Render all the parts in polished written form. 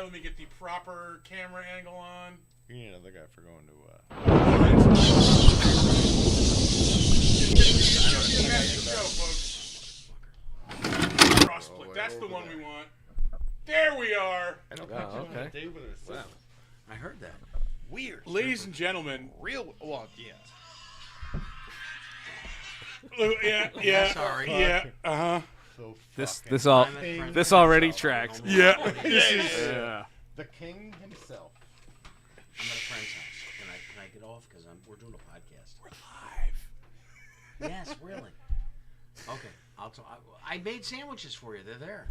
Let me get the proper camera angle on. You need another guy for going to. Cross split. That's the one we want. There we are. Okay. Wow. I heard that. Weird. Ladies and gentlemen. Real. Well, yeah. Yeah. Sorry. Yeah. So This already tracks. Yeah. This is the king himself. I'm at a friend's house. Can I get off? Because we're doing a podcast. We're live. Yes, really. Okay. I made sandwiches for you. They're there.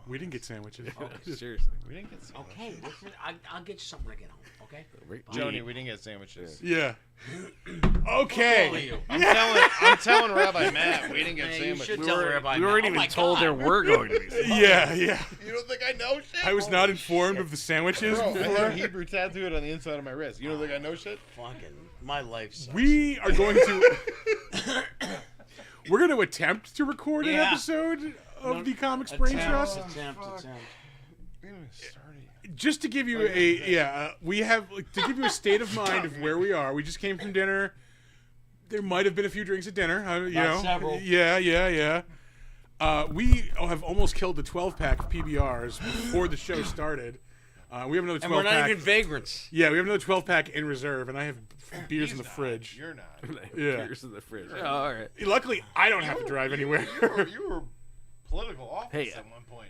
We didn't get sandwiches. Seriously. We didn't get sandwiches. Okay. I'll get you something when I get home. Okay. Joni, we didn't get sandwiches. Yeah. Okay. I'm telling Rabbi Matt we didn't get You sandwiches. should tell Rabbi We Matt. weren't Oh even my told God. there were going to be. Yeah. You don't think I know shit? I was not informed of the sandwiches Bro, I before. have Hebrew tattooed on the inside of my wrist. You don't think I know shit? Fucking my life sucks. We are going to. We're going to attempt to record an Yeah. episode of the Comics Braintrust. Attempt. We haven't even started yet. Just to give you we have to give you a state of mind of where we are. We just came from dinner. There might have been a few drinks at dinner. Several. Yeah. We have almost killed the 12-pack of PBRs before the show started. We have another 12-pack. And we're not even vagrants. Yeah, we have another 12-pack in reserve, and I have beers in the fridge. You're not. Yeah. Beers in the fridge. Oh, all right. Luckily, I don't have to drive anywhere. You were political office Hey, at one point.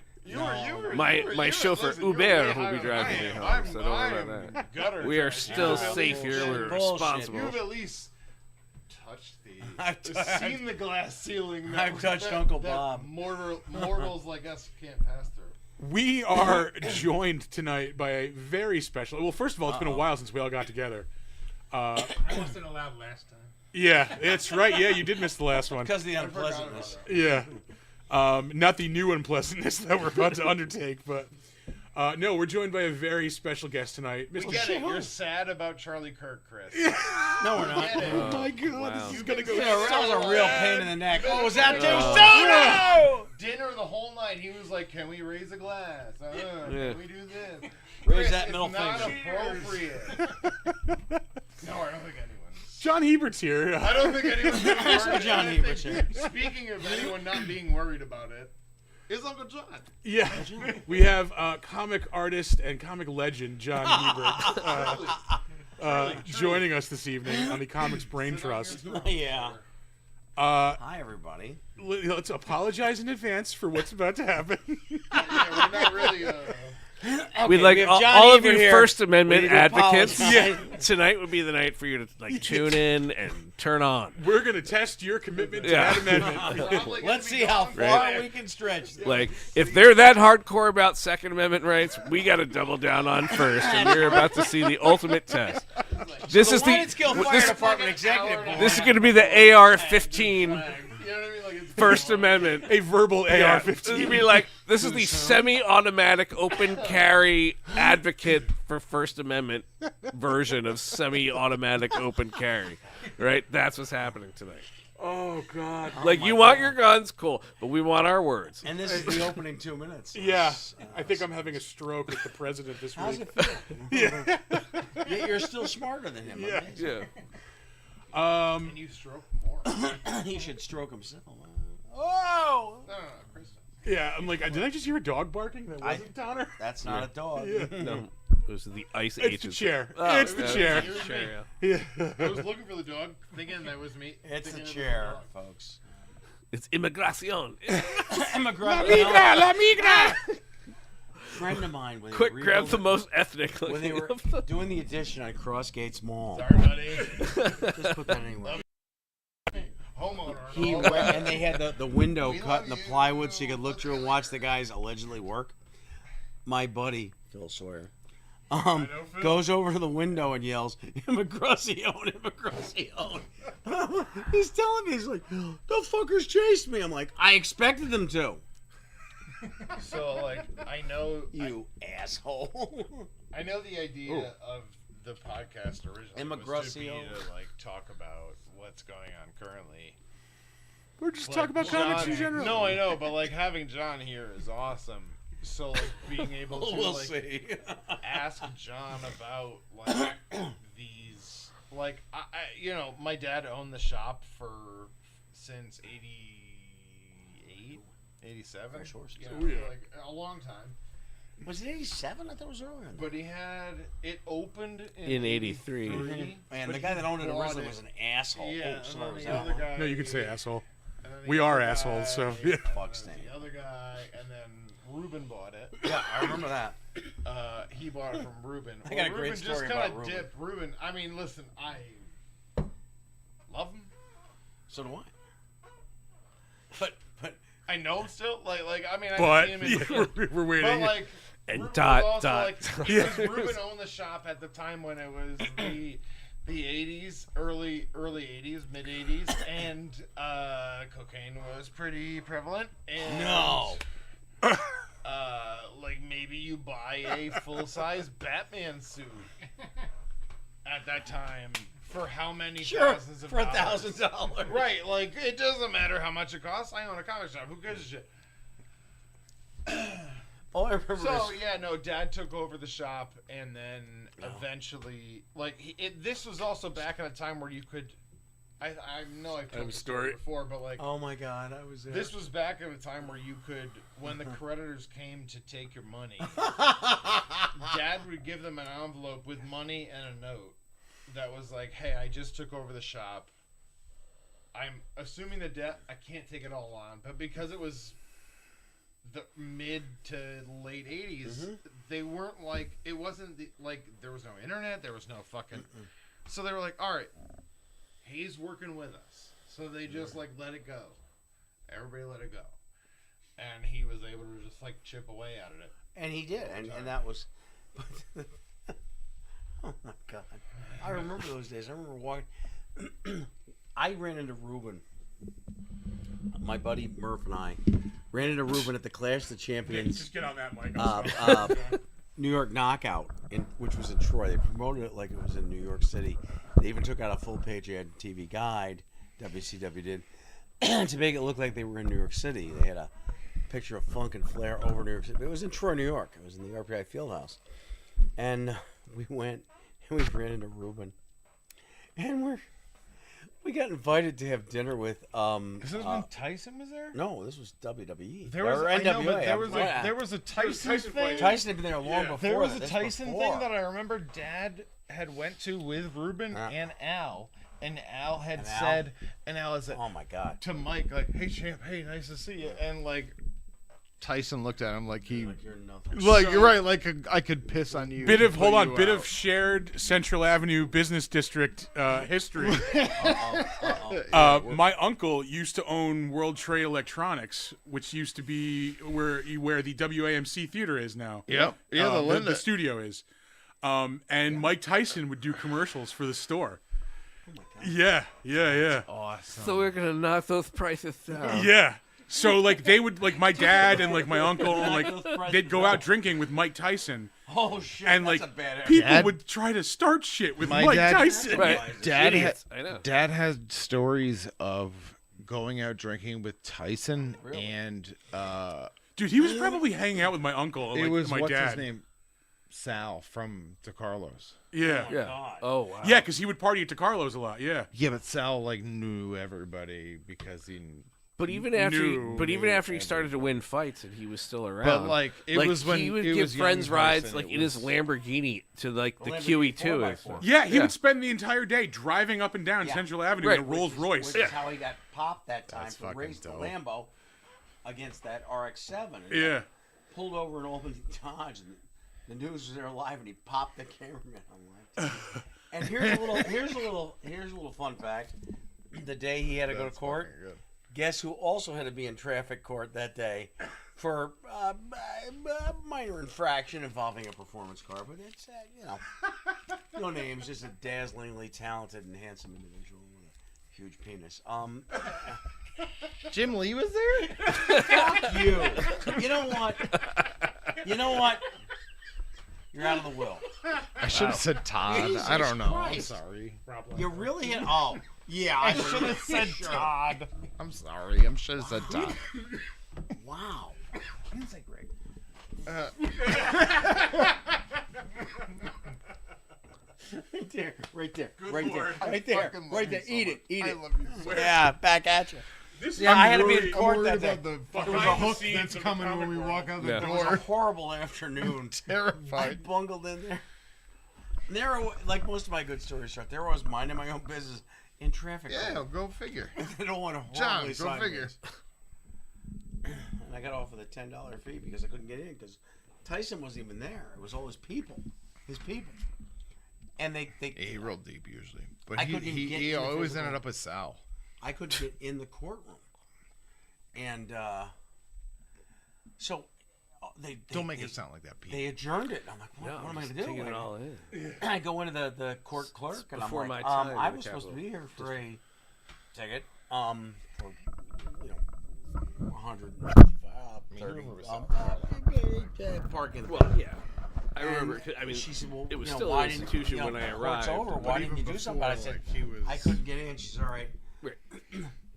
My chauffeur Hubert will be driving me home, so don't worry about that. Gutter We are trash. still You've at safe least- here. We're Bullshit. responsible. You've at least touched I've seen the glass ceiling. I've touched Uncle that Bob. Mortals like us can't pass through. We are joined tonight by a very special. Well, first of all, it's been a while since we all got together. I wasn't allowed last time. Yeah, that's right. Yeah, you did miss the last one. Because of the unpleasantness. Yeah. Not the new unpleasantness that we're about to undertake, but no, we're joined by a very special guest tonight. We get it. You're sad about Charlie Kirk, Chris. No, we're not. Oh my God, wow. this is gonna go. That was a real pain in the neck. Oh, was that too No! Dinner the whole night. He was like, "Can we raise a glass? Yeah. Can we do this? Raise Chris, that middle it's not finger. appropriate." No, I don't think anyone. John Hebert's here. I don't think anyone's been worried. John Hebert's here. Speaking of anyone not being worried about it, is Uncle John. Yeah, we have comic artist and comic legend John Hebert joining us this evening on the Comics Braintrust. Yeah. Hi, everybody. Let's apologize in advance for what's about to happen. Yeah, we're not really. We'd like we have all John of you Ebert here. First We Amendment need to advocates. apologize. Tonight would be the night for you to tune in and turn on. We're gonna test your commitment to Yeah. that amendment. Let's see how far Right. we can stretch this. Like, if they're that hardcore about Second Amendment rights, we got to double down on first, and you're about to see the ultimate test. This is Skill Fire this, Department Executive Board. this is going to be the AR-15 You know what I mean? Like it's First Amendment. A verbal Yeah, AR-15. This is gonna be like, this is the semi-automatic open carry advocate for First Amendment version of semi-automatic open carry. Right? That's what's happening tonight. Oh God. Like, you want your guns, cool, but we want our words. And this is the opening 2 minutes. Yeah, I think I'm having a stroke with the president this How's week. it feel? Yet you're still smarter than him. Yeah. Amazing. Yeah. Can you stroke more? He should stroke himself. Oh! No, Chris. Yeah, I'm like, did I just hear a dog barking? That wasn't Donner. That's not a dog. Yeah. No. Those are the ice It's agents. the chair. Oh, It's the yeah, chair. it's the chair, Yeah. I was looking for the dog, thinking that was me. It's the thinking it was chair, dog. folks. It's immigration. Immigrant. La migra, la migra. friend of mine when Quick, they grab the rebuilt most ethnic it, when they looking were of them. doing the addition on Crossgates Mall. Sorry, buddy. Just put that anywhere. Homeowner. He went, and they had the window We cut love in the you. plywood so you could look through and watch the guys allegedly work. My buddy, Phil Sawyer, Phil. goes over to the window and yells, Immigracion, Immigracion. He's telling me, he's like, the fuckers chased me. I'm like, I expected them to. So, like, I know You asshole. I know the idea of the podcast originally was to be Immigracio. to like talk about what's going on currently. We're just Like, talking about comics in John- general. No, I know, but like having John here is awesome. So like being able to We'll like see. ask John about like these like you know, my dad owned the shop since 88, 87. Fresh horses. You Oh, know, yeah. like a long time. Was it 87? I thought it was earlier. But he had it opened In 83. Man, but the guy that owned it bought originally was an asshole. Yeah, Oh, and sorry, then was the that other one? guy. No, you can say asshole. and then the We are other assholes, so, guy, yeah. and then Fuck Stan. The other guy, and then Ruben bought it. Yeah, I remember that. He bought it from Ruben. I got a great Ruben story just about kind of Ruben. dipped. Ruben, I mean, listen, I love him. So do I. But I know him still. Like I mean, I But see him in yeah, we're But waiting. like, And Ruben dot, was also, dot. like, Yeah. because Ruben owned the shop at the time when it was the 80s, early 80s, mid 80s, and cocaine was pretty prevalent. And, no. like maybe you buy a full size Batman suit at that time for how many Sure, thousands of for dollars? $1,000. Right, like it doesn't matter how much it costs. I own a comic shop. Who gives a shit? All I remember So is yeah, no, Dad took over the shop, and then eventually, like, this was also back at a time where you could. I know I've I have told a the story story. before, but like, oh my god, I was there. this was back at a time where you could, when the creditors came to take your money, Dad would give them an envelope with money and a note that was like, "Hey, I just took over the shop. I'm assuming the debt. I can't take it all on, but because it was the mid to late 80s, they weren't like, it wasn't like there was no internet, there was no fucking. So they were like, all right, he's working with us. So they just like let it go. Everybody let it go, and he was able to just like chip away at it. And he did, and that was. Oh my god, I remember those days. I remember walking. I ran into Ruben. My buddy Murph and I ran into Ruben at the Clash of the Champions. Just get on that mic. New York Knockout, which was in Troy. They promoted it like it was in New York City. They even took out a full-page ad TV guide, WCW did, to make it look like they were in New York City. They had a picture of Funk and Flair over New York City. It was in Troy, New York. It was in the RPI Fieldhouse. And we went and we ran into Ruben. And we got invited to have dinner with This was when Tyson was there. no, this was WWE. There was, Or I know, NWA. but there was Yeah. a Tyson Tyson thing. fight. Tyson had been there long Yeah. before. There was a this Tyson before. thing that I remember Dad had went to with Ruben Yeah. and Al, and Al had And Al? said, Oh my god. to Mike, like, "Hey champ, hey, nice to see you," and like Tyson looked at him like he, Like you're nothing. like you're right, like I could piss on you. Bit to of put hold on, you bit out. of shared Central Avenue business district history. My uncle used to own World Trade Electronics, which used to be where the WAMC theater is now. Yep. Yeah, the Linda. the studio is. And Mike Tyson would do commercials for the store. Yeah. Awesome. So we're gonna knock those prices down. Yeah. So like they would like my dad and like my uncle and like they'd go out drinking with Mike Tyson Oh shit. and that's like a bad area. people Dad- would try to start shit with My Mike dad- Tyson. Right. Dad Idiots. I know. Dad had stories of going out drinking with Tyson and Dude, he was probably hanging out with my uncle and it like, was my what's dad. his name, Sal from DeCarlos. Yeah. Oh my Yeah. God. Oh wow. Yeah, because he would party at DeCarlo's a lot. Yeah. Yeah, but Sal like knew everybody because he. But even after, No. he started to win fights and he was still around. But like it was when he would it give was friends young rides person, like it in his was- Lamborghini to like the Lamborghini QE2. 4x4. Yeah, he Yeah. would spend the entire day driving up and down Yeah. Central Avenue Right. in a Rolls Royce. Which is how he got popped that time That's for fucking race the dope. Lambo against that RX-7. And Yeah. pulled over and opened the Dodge, and the news was there live, and he popped the cameraman. I'm like, and here's a little fun fact. The day he had to go to court, guess who also had to be in traffic court that day for a minor infraction involving a performance car, but it's no names, just a dazzlingly talented and handsome individual with a huge penis. Jim Lee was there? Fuck you. You know what? You're out of the will. I should have said Todd. Jesus I don't know. Christ. I'm sorry. You really hit. Oh, yeah. I should have said Todd. I'm sorry. I should have said Todd. Wow. I didn't say Greg. Right there. Right there. Eat it. I love you so much. Yeah, back at you. This Yeah, I had to be really- in court I'm that worried day. about the Behind fucking the hook scenes that's of the coming when comic we world. walk out the Yeah. It was a door. horrible afternoon. I Terrified. bungled in there. And there, like most of my good stories start, there I was minding my own business in traffic. Yeah, go figure. I don't want to John, horribly go figure. And I got off with a $10 fee because I couldn't get in because Tyson wasn't even there. It was all his people. And they Yeah, he rolled deep usually, but I he couldn't even get he in the always physical. ended up with Sal. I couldn't get in the courtroom. And so they Don't make they, it sound like that, Pete. They adjourned it. And I'm like, what am I going to do? Taking it Like, all in. I go into the court clerk and I'm before like, my time in I the was supposed to Capitol. be here for a ticket, for, 130, parking. Well, yeah. I And remember. I mean, she said, well, it was you know, still why an didn't- institution you know, when I the court's arrived. over. Why didn't you do something? But I said, he was I couldn't get in. She said, all right, Right.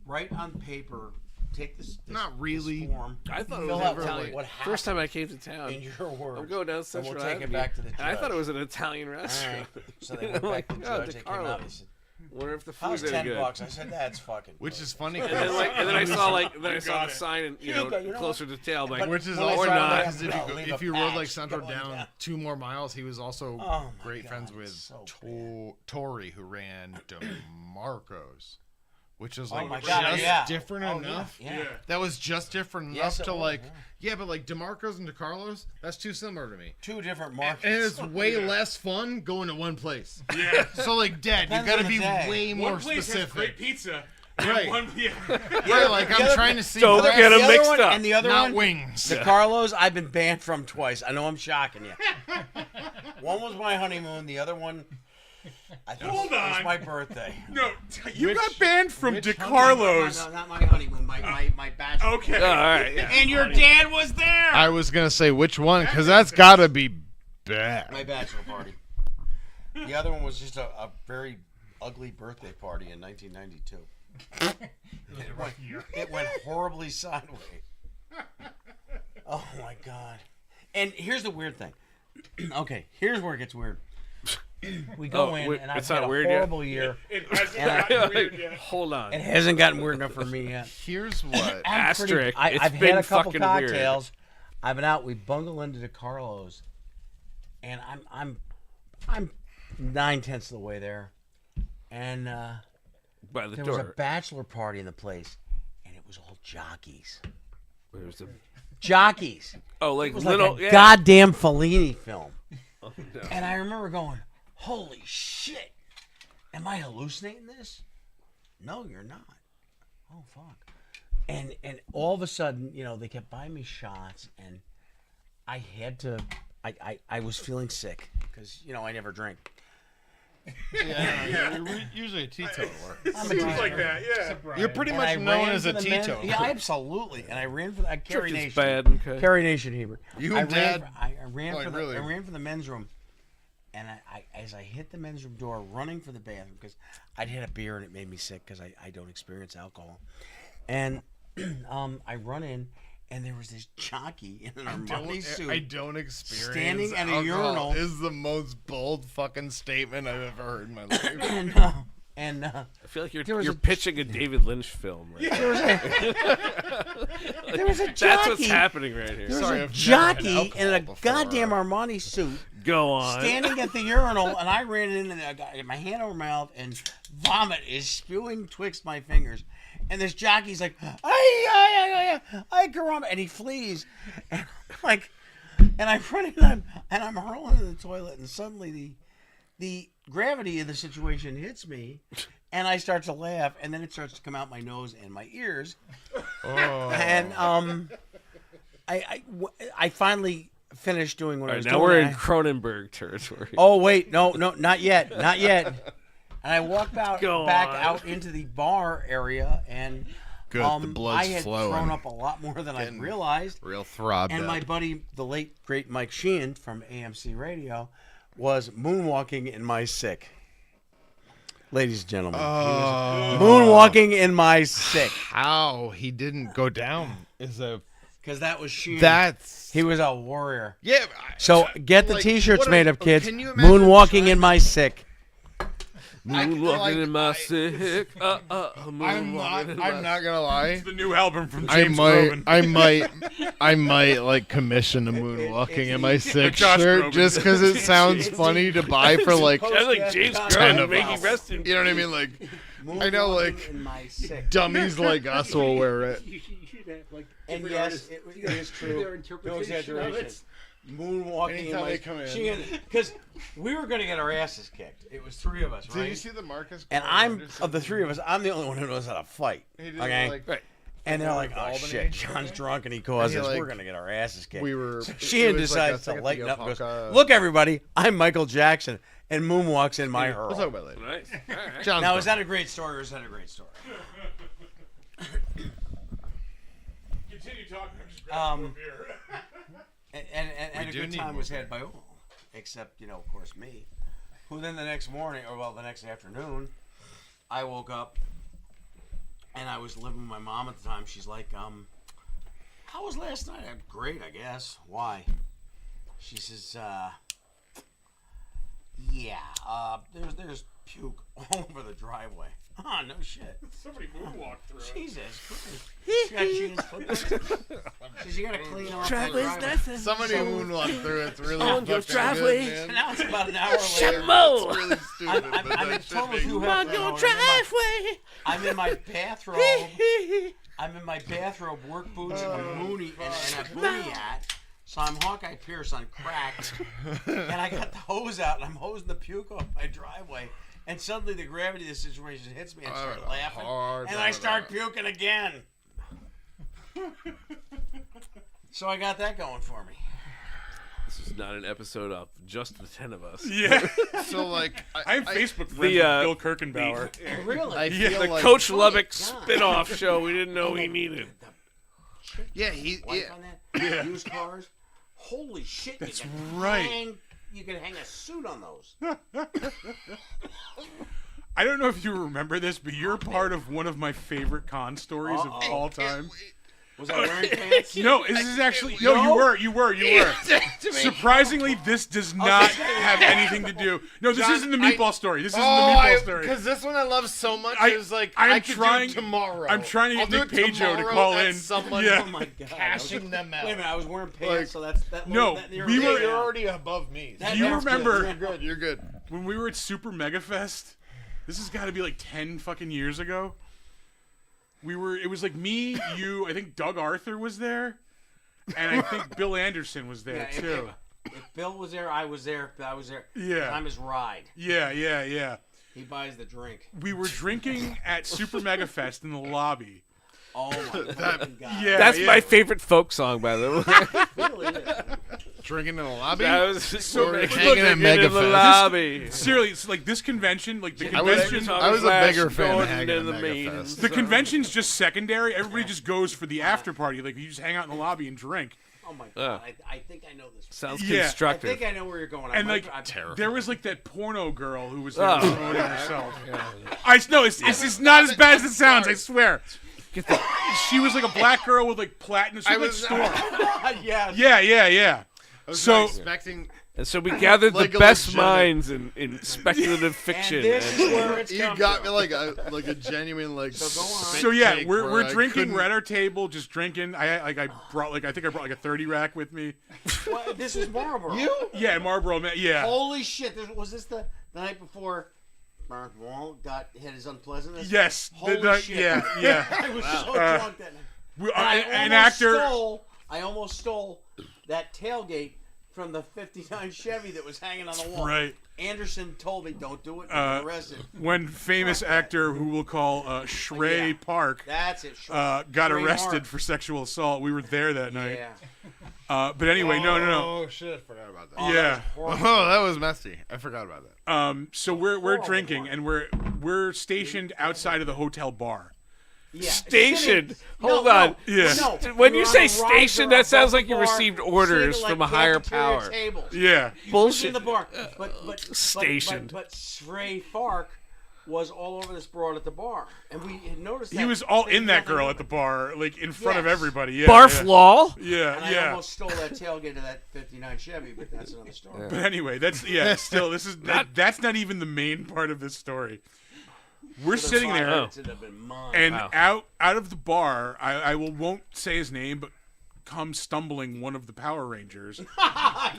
write on paper, take this Not really. this form, I thought it fill was out an Italian. what First time I came to town, in your words. I'm going down and Central we'll take Avenue, it back to the judge. and I thought it was an Italian All restaurant. right. So they went I'm back to the like, oh, judge. They came out. DeCarlo. He said, Wonder if the how's food's any good. $10? I said, that's fucking Which good." is funny. And then I saw I got saw the it. sign and You know closer to tail like But Which is when I also drive not, around, because if I'll you leave if a you rode like patch Central going down 2 more miles, he was also Oh my great God, friends with so Tori, who ran DeMarco's, which is Oh like my just God, yeah. different Oh, enough. Yeah. That was just different Yes, enough it to was, like, yeah. but like DeMarco's and DeCarlo's, that's too similar to me. Two different markets. And it's way less fun going to one place. Yeah. So like, Dad, you Depends got to on the be day. way more One place specific. has great pizza. Right. One, yeah. Right, like I'm other- trying to see Don't breast, get 'em the other mixed one, up. And the other not one, wings. the Carlos, I've been banned from twice. I know I'm shocking you. One was my honeymoon. The other one, I think Hold it was on. my birthday. No, you got banned from which DeCarlo's. No, not my honeymoon. My bachelor. Okay. Oh, all right. Yeah. And your dad was there. I was gonna say which one, because that's got to be bad. My bachelor party. The other one was just a very ugly birthday party in 1992. It went horribly sideways. Oh my God. And here's the weird thing. Okay, here's where it gets weird. We go Oh, in, wait, and I've it's had not a weird yet? horrible year. It hasn't And I- gotten weird yet. Hold on. It hasn't gotten weird enough for me yet. Here's what. I'm pretty- Asterisk. It's I've been had a couple fucking weird. cocktails. I've been out. We bungle into DeCarlo's, and I'm 9/10 of the way there, and By the there was a door. bachelor party in the place, and it was all jockeys. There's a, Jockeys. oh, like It was little. like a yeah. goddamn Fellini film. Oh, no. And I remember going, holy shit, am I hallucinating this? No, you're not. Oh, fuck. And all of a sudden, they kept buying me shots, and I had to, I was feeling sick, because, I never drink. Yeah, you're usually a teetotaler. I'm a Seems teetotaler. like that, yeah. You're pretty And I much known ran as for a the men- teetotaler. Yeah, absolutely. And I ran for the Carrie Drift is Nation. bad. Okay. Carrie Nation, Hebert. You I and ran Dad? for- I ran Like, for the really? I ran for the men's room, and I as I hit the men's room door, running for the bathroom because I'd had a beer and it made me sick because I don't experience alcohol, and I run in. And there was this jockey in an Armani suit. I don't experience standing at a alcohol urinal. is the most bold fucking statement I've ever heard in my life. and I feel like there was you're a- pitching a David Lynch film. Right? there was a jockey. That's what's happening right here. There was Sorry, a I've never had jockey alcohol in a before. goddamn Armani suit Go on. standing at the urinal, and I ran in and I got my hand over my mouth, and vomit is spewing twixt my fingers. And this jockey's like, I caramba, and he flees. And I'm like, and I run and I'm hurling in the toilet, and suddenly the gravity of the situation hits me, and I start to laugh, and then it starts to come out my nose and my ears, and I finally finished doing what I was now doing. we're in Cronenberg territory. Oh wait, no, not yet. And I walked back out into the bar area, and Good, the blood's I had flowing. thrown up a lot more than I realized. Real throbbed And up. my buddy, the late great Mike Sheehan from AMC Radio, was moonwalking in my sick. Ladies and gentlemen, he was moonwalking in my sick. How he didn't go down is a Because that was Sheehan. He was a warrior. yeah. So get the like, T-shirts what made up, kids. can you imagine Moonwalking trying- in my sick. Moonwalking in my sick. I'm not gonna lie. The new album from I James might, Groban. I might like commission a moonwalking in my sick Josh shirt Groban. just because it sounds funny to buy for like, That's like James Ten Groban of making us. rest in you know what I mean? Like I know, like in my sick. dummies like us will wear it. You should have like And different yes, artists it give is true. their No interpretation of exaggeration. it. Moonwalking in Anytime my they come in. Sheehan, because we were gonna get our asses kicked. It was three of us, right? Did you see the Marcus? And I'm of the three of us, I'm the only one who knows how to fight. He did, Okay, like, Right. and they're like, "Oh Albany. shit, John's drunk and he caused And this. he, We're like, gonna get our asses kicked." we were. So it Sheehan was like a decides to second lighten Theo up. And goes, Polka. "Look, everybody, I'm Michael Jackson," and moonwalks in my We'll talk hurl. about it later. Nice. All right. John's Now, fine. is that a great story or is that a great story? Continue talking. I'm just grabbing more beer. And a do good need time more was had by all, except, of course, me. Who then the next morning, the next afternoon, I woke up and I was living with my mom at the time. She's like, "How was last night?" "Great, I guess." "Why?" She says, there's puke all over the driveway." "Oh, no shit." Somebody moonwalked through it. Jesus Christ. She got Sheen's footprints. She says, "You gotta clean off that driveway." Somebody moonwalked through it's really On your fucking driveway. Good, And man. now it's about an hour later. Shamo! Really stupid. I'm but in that shit total makes- two On your driveway. I'm in my bathrobe. I'm in my bathrobe, work boots, and a boonie and a boonie hat. So I'm Hawkeye Pierce on crack, and I got the hose out and I'm hosing the puke off my driveway. And suddenly the gravity of the situation hits me and I start laughing, and I start puking again. So I got that going for me. This is not an episode of just the 10 of us. Yeah. So like, I'm Facebook friends The, with Bill Kirkenbauer. Really? I feel like Coach Lubbock God. spin-off show we didn't know we needed. yeah, he Wife yeah. on that? Used cars? Holy shit! That's you can right. You can hang a suit on those. I don't know if you remember this, but you're part of one of my favorite con stories of all time. Was I wearing pants? No, this is actually no. You were. Surprisingly, this does not have anything to do. No, this John, isn't the meatball story. This isn't the meatball story. Because this one I love so much. I- Is like I'm I could trying- do it tomorrow. I'm trying to I'll get do Nick it Pajo to tomorrow call at in. Someone Yeah. Oh my god! cashing them out. Wait a minute, I was wearing pants, Like- so that. No, you're we okay were- now. You're already above me. That- Do you that's remember- good. You're good. You're good. when we were at Super Mega Fest, this has got to be like 10 fucking years ago. It was like me, you, I think Doug Arthur was there, and I think Bill Anderson was there Yeah, too. If Bill was there, I was there. I was there. Yeah. I'm his ride. Yeah. He buys the drink. We were drinking at Super Mega Fest in the lobby. Oh my fucking god! Yeah, That's yeah. my favorite folk song, by the way. It really is. Drinking in a lobby. That was So We're look, hanging at in Mega the Fest. lobby. Seriously, it's like this convention, like the I was- convention. I was a bigger fan of Gordon hanging and at the Mega Maidens. Fest. The convention's just secondary. Everybody just goes for the after party. Like you just hang out in the lobby and drink. Oh my god! I think I know this. Sounds Yeah. I constructive. think I know where you're going. And like terrifying. there was like that porno girl who was there Oh. promoting herself. I know it's not as bad as it sounds. I swear. She was like a black girl with like platinum. She I was was- like Storm. yeah. Yeah. I was So- not expecting. And so we gathered Like the a best legitimate- minds in speculative fiction. And this is where it's You come got from. me like a genuine like. So go on. spit So yeah, take we're where I drinking. couldn't- We're at our table, just drinking. I think I brought like a 30 rack with me. What? This is Marlboro. Yeah, Marlboro. Yeah. Holy shit! Was this the night before Mark Wall had his unpleasantness? Yes. Holy shit. Yeah. I was so drunk that night. We, And I an almost actor. stole I almost stole that tailgate from the '59 Chevy that was hanging on the wall. Right. Anderson told me, "Don't do it. You'll get arrested." When famous actor who we'll call Shrey Yeah. Park That's it. got Shrey arrested Mark. for sexual assault, we were there that night. Yeah. But anyway, no. Oh shit! I forgot about that. Yeah. Oh, that was messy. I forgot about that. So we're drinking and we're stationed outside of the hotel bar. Yeah. Stationed. No, Hold no, on. Yeah. No. When You're you on say a station, riser that sounds above like the you bar, received orders seated from like a higher cafeteria power. tables. Yeah. Bullshit. In the bar. But Stationed. But Shrey Fark was all over this broad at the bar, and we had noticed that He was all there in that nothing girl over at the bar, like in front of Yes. everybody. Yeah. Barf yeah. law. Yeah, And I yeah. almost stole that tailgate of that '59 Chevy, but that's another story. But anyway, that's still this is that's not even the main part of this story. We're sitting there, It's ended up in mine. and Wow. out of the bar, I won't say his name, but comes stumbling one of the Power Rangers,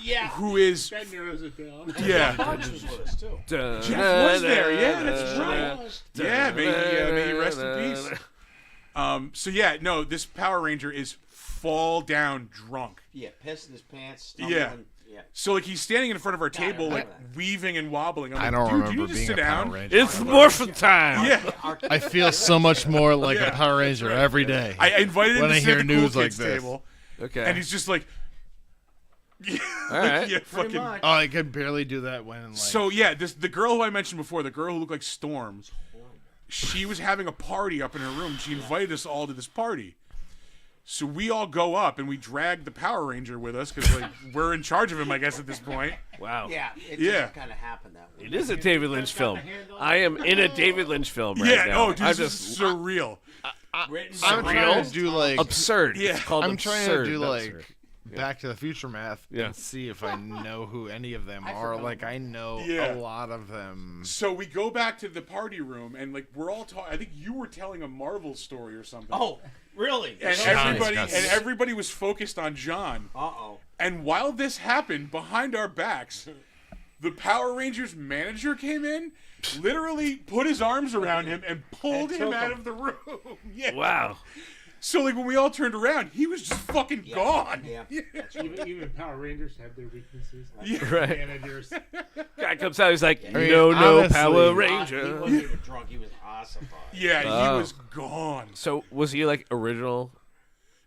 yeah, who is That narrows it down. yeah. Bunch was with us too. Jeff was there, yeah, that's right. Yeah, may he rest in peace. So yeah, no, this Power Ranger is fall down drunk. Yeah, pissed in his pants. Stumbling. Yeah. Yeah. So like he's standing in front of our table, remember like that. weaving and wobbling. I'm I like, don't dude, remember you need to being sit a Power down. Ranger. It's morphin' time. Yeah, I feel so much more like Yeah, a Power Ranger every day. I invited him When to I sit hear at the news cool like kids this. table, Okay. and he's just like, All right. yeah, Pretty fucking. much. Oh, I could barely do that when like. So yeah, the girl who I mentioned before, the girl who looked like Storm, she was having a party up in her room. She invited us all to this party. So we all go up and we drag the Power Ranger with us because like we're in charge of him, I guess, at this point. Wow. Yeah, it Yeah. just kind of happened that way. It is a David Lynch film. I am in a David Lynch film right Yeah, now. oh, dude, I'm this is surreal. Written I'm by- trying to do like. absurd. Yeah. It's called I'm trying absurd, to do not like absurd. Back to the Future math Yeah. and see if I know who any of them are. forgot. Like I know Yeah. a lot of them. So we go back to the party room and like we're all talking. I think you were telling a Marvel story or something. Oh, really? and John everybody got- was focused on John. Uh-oh. And while this happened, behind our backs, the Power Rangers manager came in, literally put his arms around him and pulled him out of the room. Yeah. Wow. So like when we all turned around, he was just fucking gone. Yeah. Even Power Rangers have their weaknesses. Yeah. Right. Managers. Guy comes out. He's like, mean, no, honestly- Power He Ranger. wasn't even drunk. He was awesome. Yeah, Oh. he was gone. So was he like original?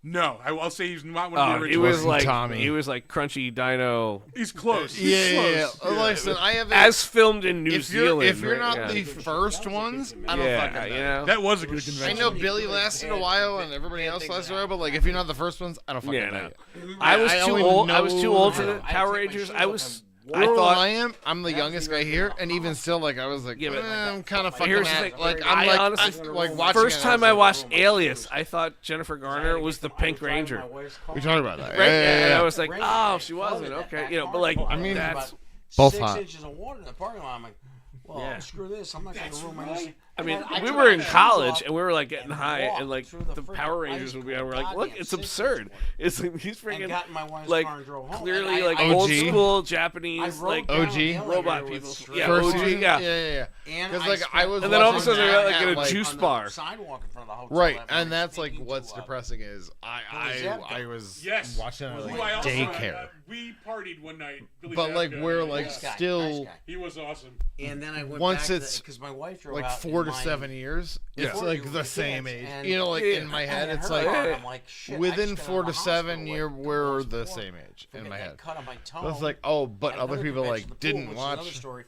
No, I'll say he's not one of the Oh, he original. was Wasn't like Tommy. he was like Crunchy Dino, He's close. He's Yeah. close. Listen, I have. as filmed in New if Zealand. you're right? not yeah. the first ones, I don't yeah, fucking know. you know. That was a good I convention. know Billy lasted a while and everybody else lasted a while, but like if you're not the first ones, I don't fucking Yeah, know. no. I was I too only old. I was too know- old for I the take Power my Rangers. shoes I off was. and I Older thought. than I am. I'm the youngest guy here, and even still, like I was like, Yeah, but- I'm kind of fucking Here's the at, thing, like I I'm like honestly- I'm, like watching. First it, time I I was watched Alias, I thought Jennifer Garner was the Pink Ranger. like, we talked about that, Right? Yeah. And I was like, oh, she wasn't. Okay, you know, but like, I mean, that's. Both 6 hot. inches of water in the parking lot. I'm like, well, Yeah. screw this. I'm not going to ruin my. I mean, I we took were my in shoes college off and we were like getting and high, walked and like through the the freaking Power ice Rangers would be. cream. We're like, look, Goddamn it's 6 absurd. inches. It's like these And freaking got in my wife's like car and drove home. clearly And like I old OG. school I Japanese wrote like down OG. the elevator robot with people. straight Yeah, First OG, season? yeah. yeah. And Because like I was, And then all of a watching sudden that they're like in at, a juice on the bar. sidewalk in front of the hotel. Right, that and we were that's like speaking what's to, depressing is I was Yes. watching it at, Who like I also daycare, we partied one night. Billy but like Zabka, we're yeah. like Nice guy, still nice guy. He was awesome. And then I went Once back it's, because my wife drove like out 4 in to my- 7 years. It's Yeah. like the same age, And- you know. Like Yeah. in my And head, it it's hurt. like I'm like, shit, I within just got 4 out to of the 7 hospital, year, like, we're almost the four. same age in Forget my that head. cut on my toe. So it's like, oh, but At other another people convention, like the pool, didn't which is another watch story,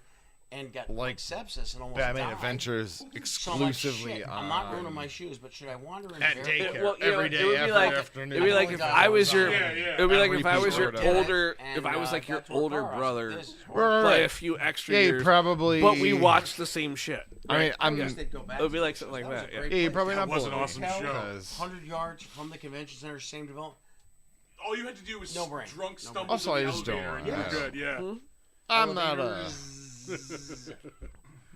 and got like, sepsis and almost Batman died. Adventures So I'm like, exclusively shit, on. I'm not ruining my shoes, but should I wander in At there? daycare. Well, you know, Every day, it would be every like afternoon. it'd be like if I was your Yeah, yeah. it would be like if Every I was your episode of- older And, if I was like your got to a older car, I was brother like, this is Right, horrible. by right. a few extra Yeah, you years, probably. but we watched the same shit. I mean, I I'm. guess they'd go back It would to be like it. something like was that, a yeah. great Yeah, you're place. probably That not was an bored. awesome Hotel, show. 'Cause- 100 yards from the convention center, same development. All you had to do was No brain. drunk No stumble Also, to I the just don't elevator and want you're that. good. Yeah. I'm not a Elevators.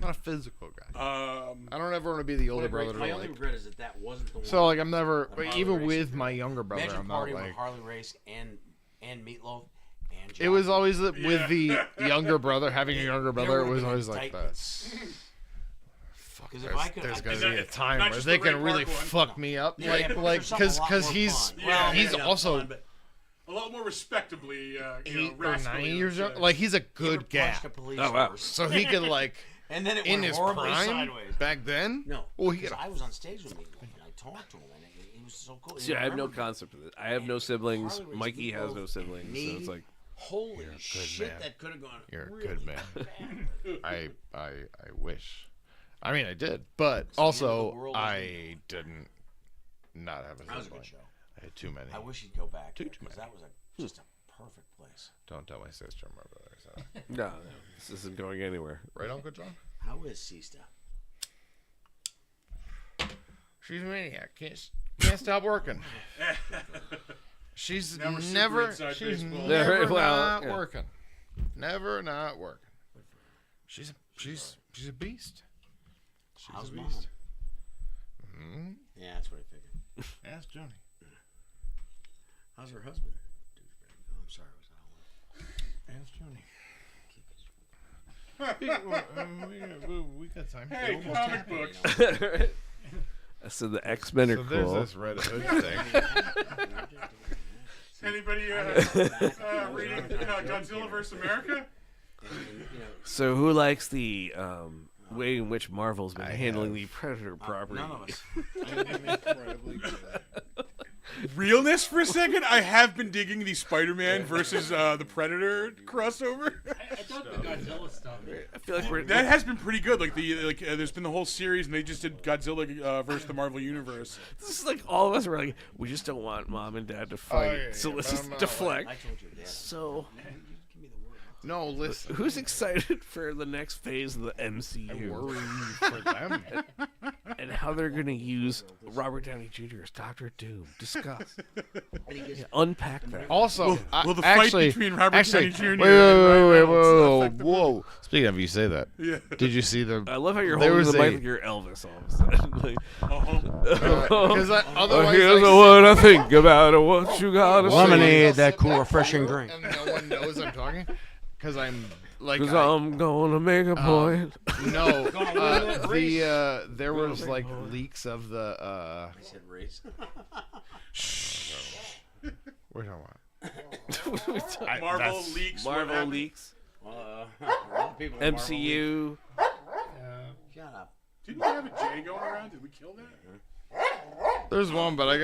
not a physical guy. I don't ever want to be the older brother. My To only like, regret is that wasn't the one. so like I'm never The Harley even race. with my younger brother. Imagine I'm not partying like. with Harley Race and Meatloaf and It was John. always with Yeah. the younger brother. Having a younger There brother, it would've was been always like that. indictments. Fuck, 'Cause if I could- there's I- gonna Is be that- a time not where just they the Ray can really Park one? fuck me up, Yeah, like but like there's something a lot because more he's fun. Well, he's maybe not also fun, but a lot more respectably, 8 or rascally, 9 years let's young. say. Like he's a He ever good guy. punched a police Oh, wow. horse. So he could like And then it in went his horribly prime sideways. back then. No. Well, he because got a I was on stage with me. And I talked to him, and he was so cool. See, I have no remember- concept of it. I have no siblings. Harley race, Mikey we has both no siblings, so it's like Holy good shit, man. that could have gone. You're a really good man. bad. I wish. I mean, I did, but the also world, I didn't not have a That was a sibling. good show. I had too many. I wish he'd go back Too because many. that was just a perfect place. Don't tell my sister or my brother. So. no, this isn't going anywhere. Right, Uncle John? How is Sista? She's a maniac. Can't stop working. She's Never super never. inside She's baseball. never Well, not yeah. working. Never not working. She's a beast. She's How's a mom? beast. Mm-hmm. Yeah, that's what I figured. Ask Johnny. How's her husband? Oh, I'm sorry. Ask Johnny. we got time. Hey, We're almost comic done. books. So the X-Men are So there's cool. this Red Hood thing. Anybody reading Godzilla vs. America? So who likes the way in which Marvel's been I handling have. the Predator property? None of us. I'm incredibly good at it. Realness for a second. I have been digging the Spider-Man versus the Predator crossover. I thought the Godzilla stuff. I feel like we're That has been pretty good. There's been the whole series, and they just did Godzilla versus the Marvel Universe. this is like all of us were like, we just don't want mom and dad to fight, yeah, so yeah, let's but just I'm not deflect. I told you, Dad. So Give me the word. No, listen. who's excited for the next phase of the MCU Worry for them. and how they're going to use Robert Downey Jr. as Doctor Doom? Discuss. Yeah, unpack that. Also, Will the actually, fight between Robert actually, Downey Jr. Wait, and Ryan Reynolds whoa, affect the whoa. Speaking of, you say that. Yeah. Did you see the? I love how you're There holding was the mic a- like you're Elvis all of a sudden. Like, Because otherwise, here's I what I think about it. What you gotta Lemonade, I'll that sit cool, back refreshing and drink. And no one knows I'm talking. Because I'm like. Because I'm gonna make a point. No, there was like leaks of the. I said race. We're talking about. Marvel that's- leaks. what Marvel happened? leaks, A lot of people in Marvel MCU. Shut up. Didn't we have a J going around? Did we kill that? There's one, but I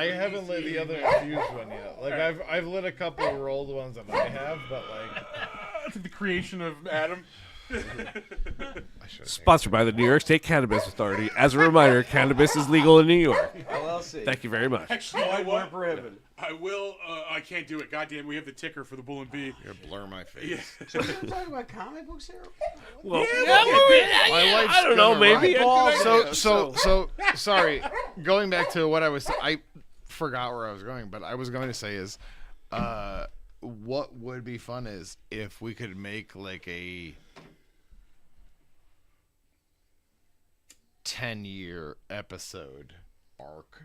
haven't lit the other infused one yet. Like I've lit a couple of rolled ones that I have, but like To the creation of Adam. I should. Sponsored by the New York State Cannabis Authority. As a reminder, cannabis is legal in New York. LLC. Thank you very much. Actually, you know what? prohibited. I will. I can't do it. Goddamn, we have the ticker for the Bull and Bee. You're gonna blur my face. Yeah. So we're talking about comic books here? Well, My life's I don't know. gonna Maybe. ride. So sorry. Going back to what I forgot where I was going, but I was going to say is, what would be fun is if we could make like a 10-year episode arc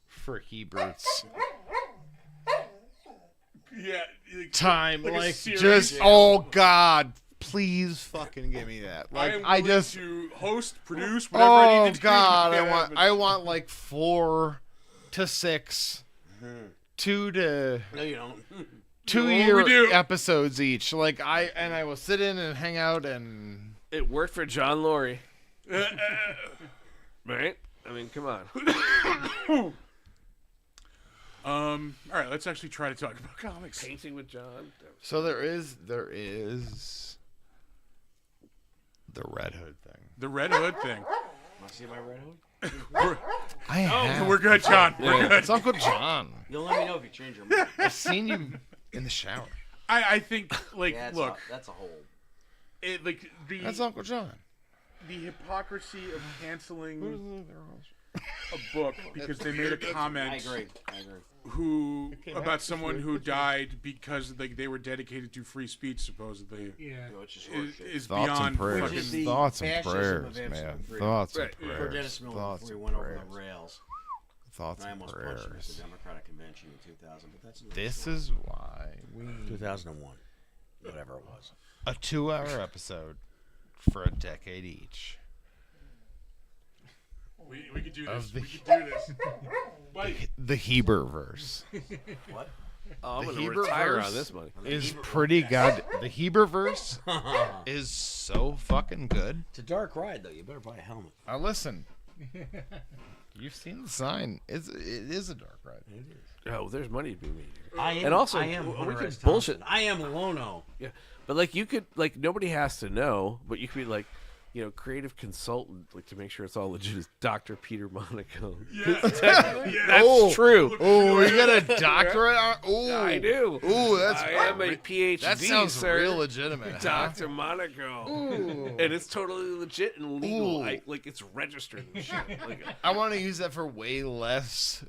for Hebert's Yeah. time, Like a like series. just oh god, please fucking give me that. I Like am I willing just to host, produce, whatever I oh need to do. god, to make that happen. I want like 4 to 6, 2 to No, you don't. 2-year we do. episodes each. Like I will sit in and hang out and It worked for John Laurie, right? I mean, come on. All right, let's actually try to talk about comics. Painting with John. so there is the Red Hood thing. The Red Hood thing. Want to see my red hood? I have. We're good, John. We're good. It's Uncle John. You'll let me know if you change your mind. I've seen you in the shower. I think like Yeah, look, that's a whole. it like That's the Uncle John. hypocrisy of canceling a book because they made a comment I agree. about someone who died because like they were dedicated to free speech supposedly Yeah. Which is is, horseshit. is Thoughts beyond and prayers. Which is fucking the Thoughts and fascism prayers, of absolute man. freedom. Thoughts Right. and For prayers. Dennis Miller Thoughts before he and went over prayers. the rails. Thoughts And I and almost punched him at the prayers. Democratic Convention in 2000, but that's another This story. is why we 2001. Whatever it was. a 2-hour episode for a decade each. we could do Of this. the- We could do this. Buddy, The Heberverse. What? Oh, I'm The gonna Hebrew retire verse on this money. is pretty good. The Hebrew verse is so fucking good. It's a dark ride, though. You better buy a helmet. Now listen, you've seen the sign. It is a dark ride. It is. Oh, there's money to be made. I am. And also, I am we Hunter could S. bullshit. Thompson. I am Lono. Yeah, but like you could, like nobody has to know, but you could be like, creative consultant, like to make sure it's all legit. Is Dr. Peter Monaco? That's true. Oh, you got a doctorate? Oh, I do. Oh, that's. I am a PhD. That sounds sir. real legitimate. Huh? Dr. Monaco. Ooh. And it's totally legit and legal. Ooh. Like it's registered and shit. Like, I want to use that for way less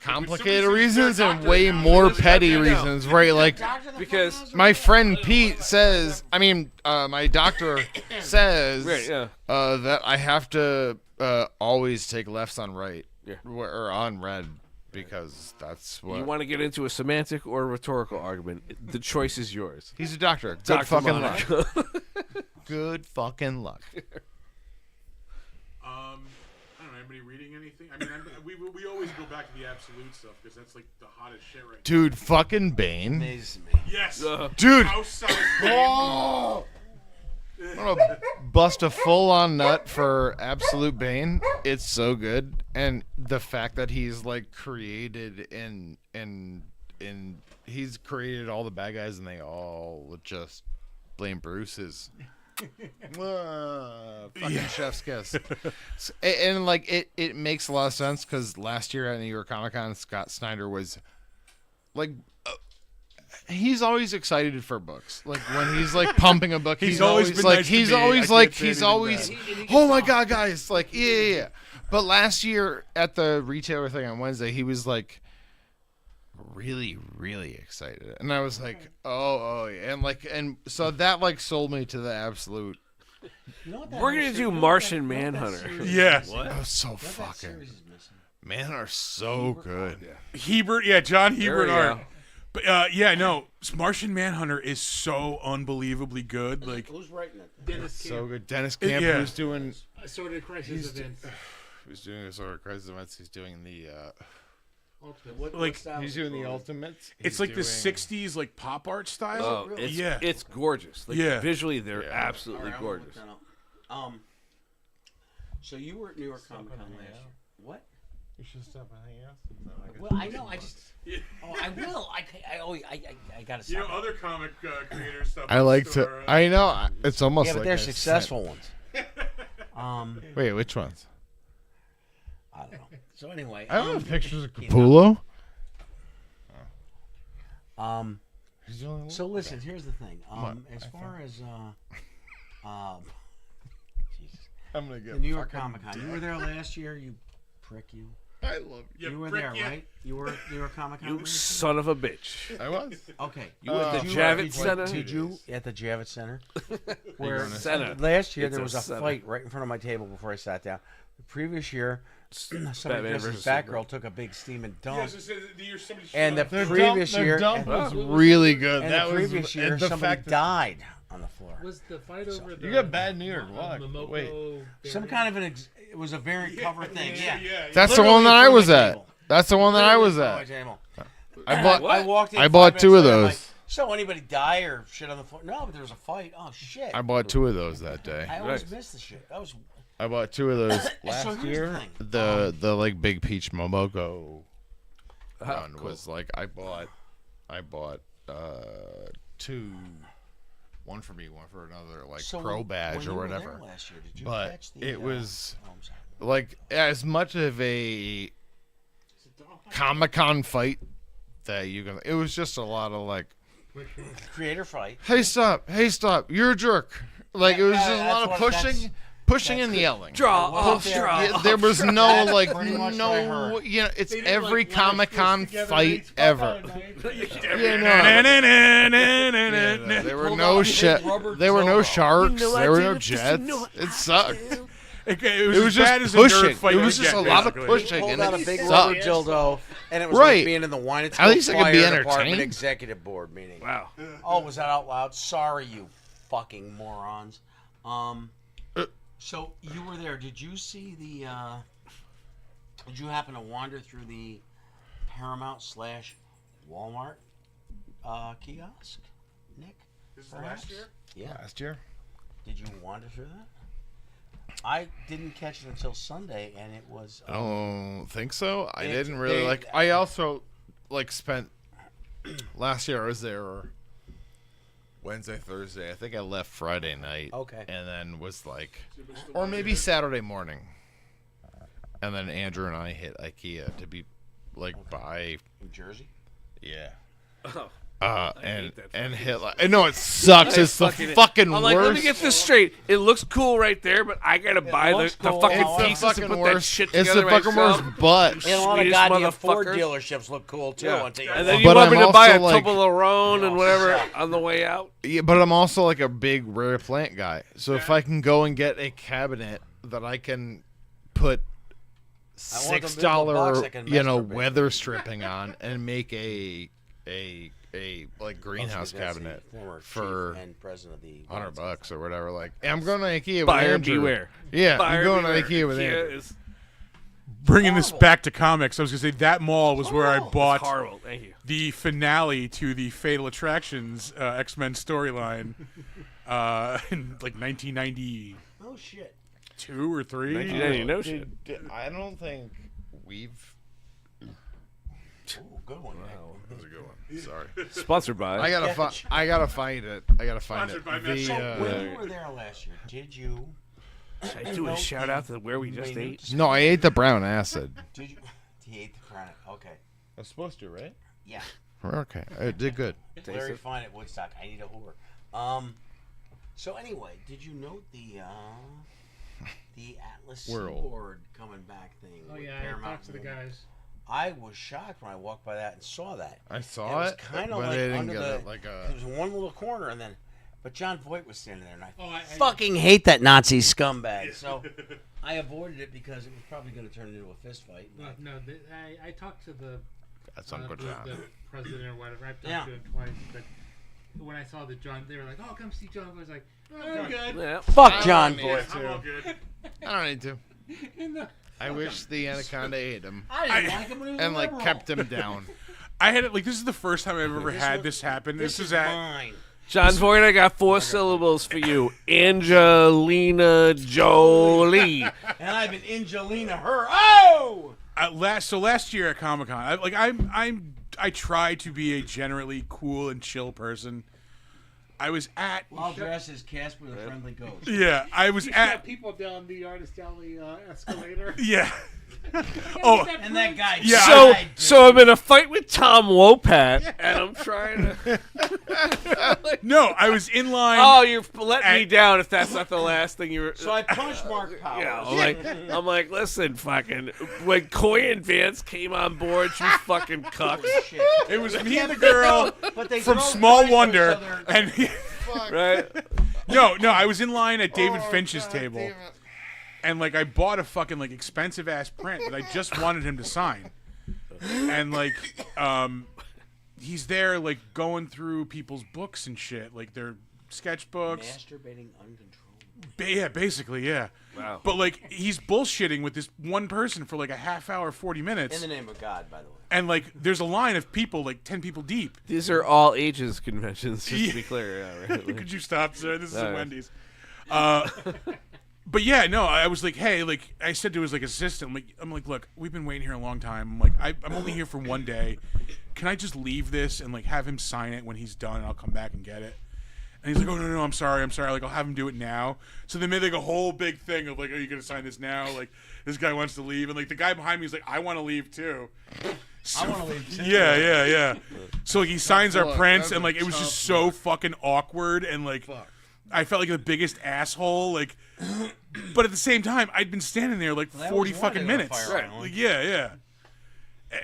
complicated somebody says reasons you're a and doctor way now, more you're like, petty "Okay, no." reasons, right? Like, because my friend Pete says, my doctor says Right, yeah. that I have to always take lefts on right, Yeah. or on red, because that's what. you want to get into a semantic or a rhetorical argument, the choice is yours. He's a doctor. Good Dr. fucking luck. Monaco. Good fucking luck. I don't know. Anybody reading anything? I mean, we always go back to the absolute stuff because that's like the hottest shit right Dude, fucking Bane. Amazes me. now. Yes. Dude. House-sized Oh! I'm gonna bust a full-on nut for Absolute Bane. It's so good, and the fact that he's like created and he's created all the bad guys, and they all just blame Bruce's. Fucking chef's kiss. And like it makes a lot of sense because last year at New York Comic Con, Scott Snyder was like. He's always excited for books. Like when he's like pumping a book, he's always been like nice to he's me. I always can't like say he's anything always bad. oh my god, guys, like yeah. But last year at the retailer thing on Wednesday, he was like really excited, and I was like oh yeah, and so that like sold me to the absolute. You know what that We're gonna series- do you know what Martian that- you know what that Manhunter. series- Yes. you know That was so what that fucking. series is missing? Man, are so good. Hebert, yeah, John Hebert we art. go. But yeah, no, Martian Manhunter is so unbelievably good. Like, Who's writing it? Dennis So Camp. good. Dennis Camp, Yeah. who's doing Assorted Crisis events. who's doing the sort of crisis events. He's doing the Ultimate. Like, he's doing the ultimates. it's He's like the doing- '60s like pop art style. Oh, really? it's, Yeah. it's gorgeous. Like Yeah. visually, they're Yeah. absolutely All right, I'm gonna gorgeous. look that up. So you were at New York Comic Con last year. What? You should stop anything else. Well, I know. I just. Oh, I will. I gotta You know, stop. other comic creators stuff. I like to. I know. It's almost Yeah, like but they're I successful ones. sent- Wait, which ones? I don't know. So anyway, I don't have pictures of Capullo. He's the only one. So listen, here's the thing. on, As far as Jesus, I'm gonna get the New York fucking Comic Con. You were there last year, you prick. You. I love you. You were there, right? You were at New York Comic Con. You last son of a bitch. I was. year? Okay. You at the Did Javits Center? Did you at the Javits Center? Where Center. last year It's there a was a center. fight right in front of my table before I sat down. The previous year, somebody Batman dressed as versus Batgirl Superman. took a big steaming dump. Yes, it says the year somebody And the shot The previous dump, year, the dump and, was really good. and that the was previous year, and the somebody fact that died on the floor. Was the fight over the... you got bad New York luck. Momoko Wait, Some kind of it was a variant cover thing. Yeah. that's the Literally one that in I front of was my at. table. That's the one that I was Literally in at. front of my table. I bought. What? I walked in. I 5 bought minutes 2 of later, I'm those. like, so anybody die or shit on the floor? No, but there was a fight. Oh shit! I bought 2 of those that day. I always Nice. miss the shit. That was I bought 2 of those So last here's the year. thing. The like big peach Momoko Ah, one cool. was like I bought 2, one for me, one for another, like so pro when badge you or were there whatever. last year, did you But catch the, it was oh, I'm sorry. like as much of a Comic-Con fight that you can. It was just a lot of like, Creator fight. hey stop, you're a jerk. Like it was Yeah, just a that's lot of what- pushing that's and good. yelling. Draw Well, off, there- draw Yeah, off. there was no That's like pretty much what I no, heard. you know, it's They didn't, every like, lash Comic-Con fists together, fight they fuck ever. on a knife. Yeah, no. There were no shit. There were no sharks. There were no jets. It sucked. It It was as bad just as a nerd pushing. fight It you was could just get, a lot of basically. pushing, Pulled and out a it big sucked. rubber dildo, and it was Right. like being in the wine and At least it could be Fire Department entertaining. Executive Board meeting. Wow. Oh, was that out loud? Sorry, you fucking morons. So you were there. Did you see the? Did you happen to wander through the Paramount / Walmart kiosk, Nick? This is Perhaps? last year? Yeah. Last year. Did you wander through that? I didn't catch it until Sunday, and it was. I don't think so. I It's didn't really big. like. I also spent last year. I was there Wednesday, Thursday. I think I left Friday night. Okay. And then was or maybe Saturday morning. And then Andrew and I hit IKEA to be buy. New Jersey? Yeah. Oh. And hate that and hit no, it sucks. It's the fucking I'm worst. like, let me get this straight. It looks cool right there, but I gotta buy the looks cool. fucking It's the pieces fucking to put worst. that shit It's together the fucking myself. worst. But And a lot of Swedish goddamn Ford motherfuckers. dealerships look cool too. Yeah. Until And then you But want me I'm to buy a also, like- Toblerone and Oh, whatever suck. on the way out. yeah, but I'm also a big rare plant guy. So if I can go and get a cabinet that I can put I want the $6 box I can masturbate. weather stripping on and make a greenhouse That's the cabinet former for chief and president of the $100 or whatever. I'm going to IKEA with Buyer Andrew. beware. Yeah, Buyer I'm going beware. to IKEA with Andrew. is Bringing this Horrible. back to comics, I was gonna say that mall was where I Horrible. bought horrible. Thank you. the finale to the Fatal Attractions X-Men storyline in 1992 Oh shit! or 3. 1990, no shit. I don't think we've. Ooh, good one. Nick. That was a good one. Sorry. Sponsored by. I gotta find it. I gotta find Sponsored it. by The, Metro. When you were there last year, did you? Should I do a shout out to where we just ate? no, I ate the brown acid. Did you? He ate the chronic. Okay. I was supposed to, right? Yeah. Okay, I did good. Very fine at Woodstock. I need a whore. So anyway, did you note the Atlas Whirl. Seaboard coming back thing? Oh with yeah, I Paramount talked to the and- guys. I was shocked when I walked by that and saw that. I And saw it was it, kind but of I like didn't under get the. it. It was in one little corner, and then, but John Voight was standing there, and I Oh, I fucking hate that Nazi scumbag. So I avoided it because it was probably going to turn into a fist fight. No, I talked to the That's the Uncle John. president or whatever. I've talked Yeah. to him twice, but when I saw the John, they were like, "Oh, come see John." I was like, "I'm good." Yeah. Fuck John need Voight. it. I'm all good. I don't need to. No. I wish the anaconda ate him I didn't like him when he was and a liberal. kept him down. I had it this is the first time I've ever had this happen. This is at mine. John Voight, I got 4 syllables for you. Angelina Jolie. And I've been Angelina her. Oh! last year at Comic-Con. I try to be a generally cool and chill person. I was at I'll dress as Casper the Friendly Ghost. yeah, I was You at saw people down the Artist Alley escalator. yeah. Oh, And that guy Yeah, died, dude. So I'm in a fight with Tom Wopat, and I'm trying to. no, I was in line. Oh, you're letting me down if that's not the last thing you were. So I punched Mark Powers. Yeah, I'm like, listen, fucking. When Coy and Vance came on board, you fucking cucks. Shit. It was me and the girl But they from throw Small knives at each Wonder, other. and Right? no, I was in line at David Oh, Finch's God table, damn it. and I bought a fucking expensive ass print that I just wanted him to sign, and he's there going through people's books and shit, their sketchbooks. Masturbating uncontrollably. Yeah, basically, yeah. Wow. But he's bullshitting with this one person for a half hour, 40 minutes. In the name of God, by the way. And there's a line of people, 10 people deep. These are all ages conventions, just to be Yeah. clear. Yeah, right? Could you stop, sir? This is a No. Wendy's. But yeah, no, I was hey, I said to his assistant, I'm like, look, we've been waiting here a long time. I'm only here for one day. Can I just leave this and have him sign it when he's done, and I'll come back and get it? And he's like, oh no, I'm sorry. I'll have him do it now. So they made a whole big thing of are you gonna sign this now? This guy wants to leave, and the guy behind me is I want to leave too. So, I want to leave too. yeah. So he signs our look. prints, That's and a it was just tough so look. fucking awkward, and Fuck. I felt like the biggest asshole. But at the same time, I'd been standing there that 40 was one fucking thing on minutes. fire island. Yeah.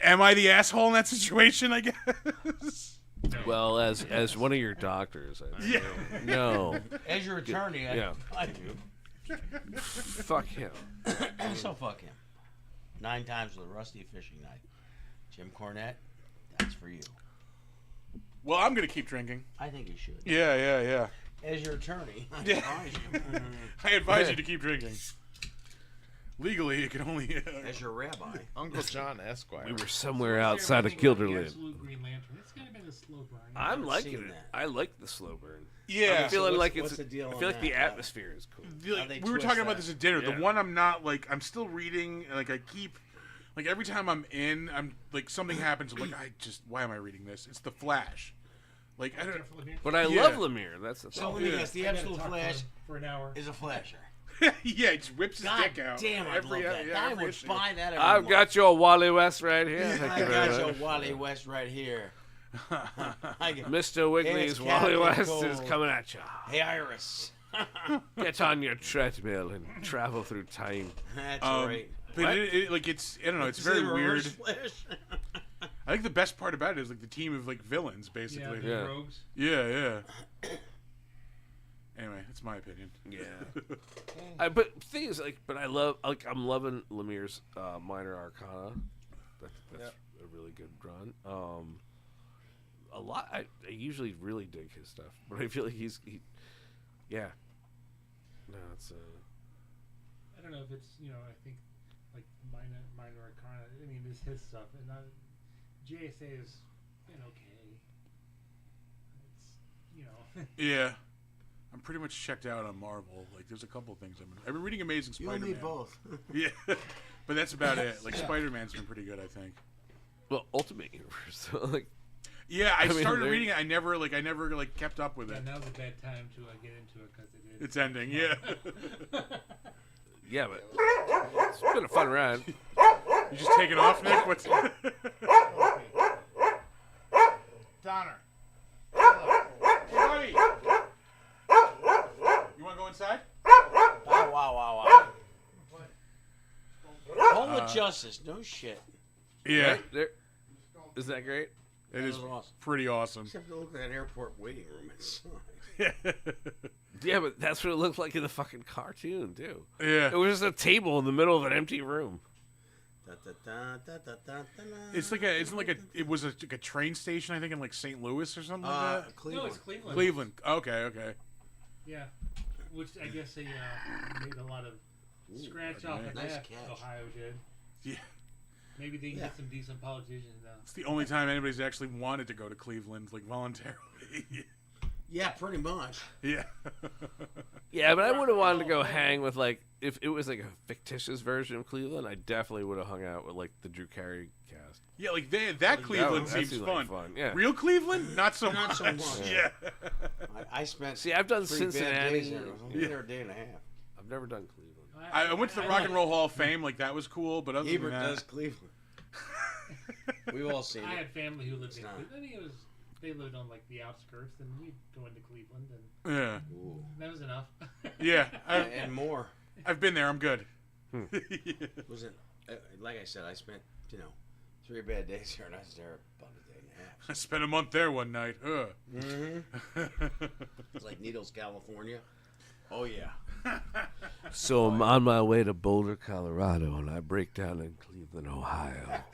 Am I the asshole in that situation? I guess. Well, as one of your doctors, I Yeah. no, As your attorney, Yeah. I do. fuck him. So fuck him. 9 times with a rusty fishing knife. Jim Cornette, that's for you. Well, I'm gonna keep drinking. I think you should. Yeah. As your attorney, I Yeah. advise you. I advise you to keep drinking. Legally, it can only. As your rabbi. Uncle John Esquire. We were somewhere outside of Gilderland. Absolute Green Lantern. It's kind of been a slow burn. I'm liking seen it. that. I like the slow burn. Yeah. I'm feeling like what's it's. the deal I on feel like the that? atmosphere is cool. Like, they we were twist talking about that. this at dinner. Yeah. The one I'm not like. I'm still reading. Like I keep. Like every time I'm in, I'm like something happens. I'm like why am I reading this? It's the Flash. Like I don't. But I Yeah. love Lemire. That's the So thing. let me Yeah. guess, the I gotta absolute talk Flash for an hour. is a flasher. Yeah, he just whips his God dick out. damn, I love that. yeah, I every would issue. buy that every I've month. got your Wally West right here. Thank I you very got your much. Wally West right here. I got- Mr. Wiggly's It's Wally Captain West Cold. is coming at you. Hey, Iris. Get on your treadmill and travel through time. That's Um, right. But What? like it's I don't know. It's See very the weird. reverse Flash? I think the best part about it is like the team of like villains, Yeah, basically. the Yeah. rogues. Yeah. Anyway, that's my opinion. Yeah. But the thing is, I'm loving Lemire's Minor Arcana. That's a really good run. A lot. I usually really dig his stuff, but I feel like yeah. No, it's I don't know if it's I think like minor arcana. I mean, it's his stuff, and JSA has been okay. It's Yeah. I'm pretty much checked out on Marvel. Like, there's a couple of things I've been reading Amazing You Spider-Man. and me both. Yeah, but that's about it. Like, Spider-Man's been pretty good, I think. well, Ultimate Universe. So, like, Yeah, I mean, started there- reading it. I never kept up with yeah, it. now's a bad time to get into it because it is. It's ending. Yeah. yeah, but it's been a fun ride. You just taking off, Nick? What's? Donner. Hey, buddy. You want to go inside? Wow. Home with justice. No shit. Yeah, Right? There. Isn't that great? it is That was awesome. pretty awesome. Except to look at that airport waiting room inside. Yeah, but that's what it looked like in the fucking cartoon too. Yeah. It was just a table in the middle of an empty room. It's like it was like a train station, I think, in like St. Louis or something like that. No, Cleveland. it's Cleveland. Cleveland. Okay. Yeah, which I guess they made a lot of scratch off of nice that. catch. Ohio did. Yeah. Maybe they can get some decent politicians now. It's the only time anybody's actually wanted to go to Cleveland, like voluntarily. Yeah, pretty much. Yeah. Yeah, but I would have wanted to go hang with like if it was like a fictitious version of Cleveland. I definitely would have hung out with like the Drew Carey cast. Yeah, like that Cleveland that seems seemed fun. like fun, yeah. Real Cleveland, not so Not much. so much. Yeah. I spent See, I've done 3 bad days Cincinnati. there. I was only there a day and a half. I've never done Cleveland. I went to the Rock and Roll Hall of Fame, like that was cool, but other Ebert than that, does Cleveland. We've all seen I it. had family who lived in not. Cleveland. I mean, they lived on like the outskirts, and we'd go into Cleveland, and yeah, Ooh. that was enough. yeah. And more. I've been there. I'm good. Was it? Like I said, I spent 3 bad days here, and I was there about a day and a half. I spent a month there one night. Ugh. It's like Needles, California. Oh yeah. So I'm on my way to Boulder, Colorado, and I break down in Cleveland, Ohio.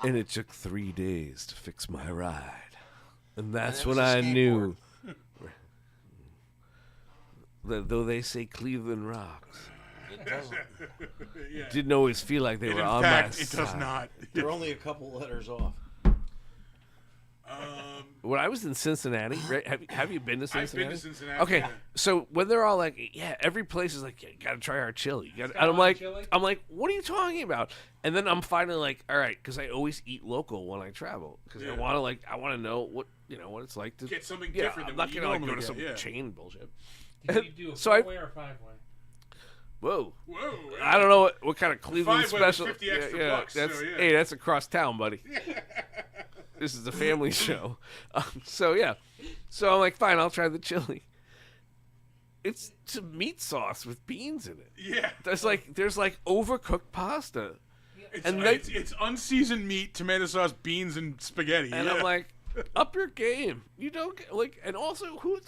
And it took 3 days to fix my ride. And that's that was when a I knew skateboard. that though they say Cleveland rocks, It doesn't. Yeah. didn't always feel like they And were in on fact, my it does side. not. We're only a couple letters off. When I was in Cincinnati, right? Have you been to I've Cincinnati? been to Cincinnati. Okay, yeah. so when they're all like, "Yeah, every place is like, you gotta try our chili," and I'm Skyline like, chili? "What are you talking about?" And then I'm finally like, "All right," because I always eat local when I travel because Yeah. I want to know what what it's like to Get something yeah, different I'm than not what you gonna like go normally to some get, yeah. chain bullshit. Did you do a So I- 4-way or a 5-way? Whoa. Whoa. I don't know what kind of Cleveland 5-way was special. 50 extra bucks, that's so, yeah. hey, that's across town, buddy. This is a family show. So I'm like, fine, I'll try the chili. It's some meat sauce with beans in it. Yeah. There's like overcooked pasta, It's, And they- it's unseasoned meat, tomato sauce, beans, and spaghetti. and yeah. I'm like, Up your game. You don't get, like, and also who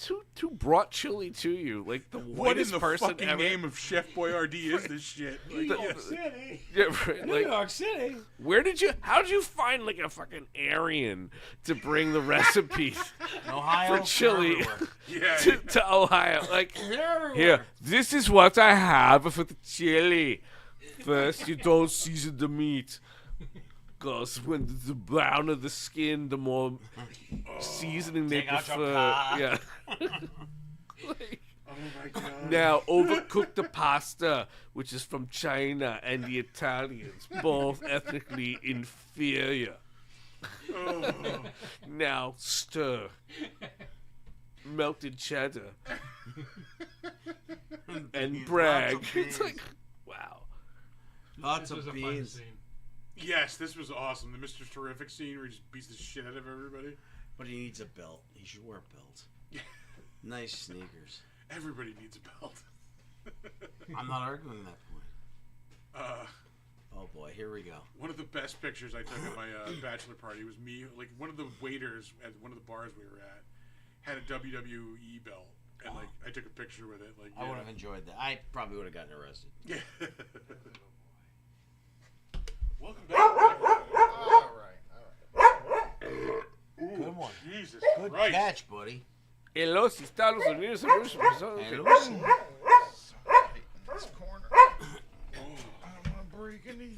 brought chili to you? Like the What in whitest the person fucking ever. name of Chef Boyardee is this shit? New Like, York City. Yeah, right, New like, York City. how did you find like a fucking Aryan to bring the recipe Ohio. for chili yeah, to Ohio? Like, They're everywhere. here, this is what I have for the chili. First, you don't season the meat. Because when the browner the skin, the more seasoning they Take out your prefer. cock. Yeah. Like, oh my god. now, overcook the pasta, which is from China and the Italians, both ethnically inferior. Oh. Now, stir. Melted cheddar. And brag. Lots of It's beans. like, wow. Lots This was of a fun beans. scene. Yes, this was awesome. The Mr. Terrific scene where he just beats the shit out of everybody. But he needs a belt. He should wear a belt. Nice sneakers. Everybody needs a belt. I'm not arguing that point. Uh, Oh boy, here we go. one of the best pictures I took at my bachelor party was me. Like one of the waiters at one of the bars we were at had a WWE belt, and like I took a picture with it. Like I would have enjoyed that. I probably would have gotten arrested. Yeah. Welcome back. All right. Good one. Jesus Good Christ. catch, buddy. En los Estados Unidos. And Lucy. Right in this corner. I don't want to break anything.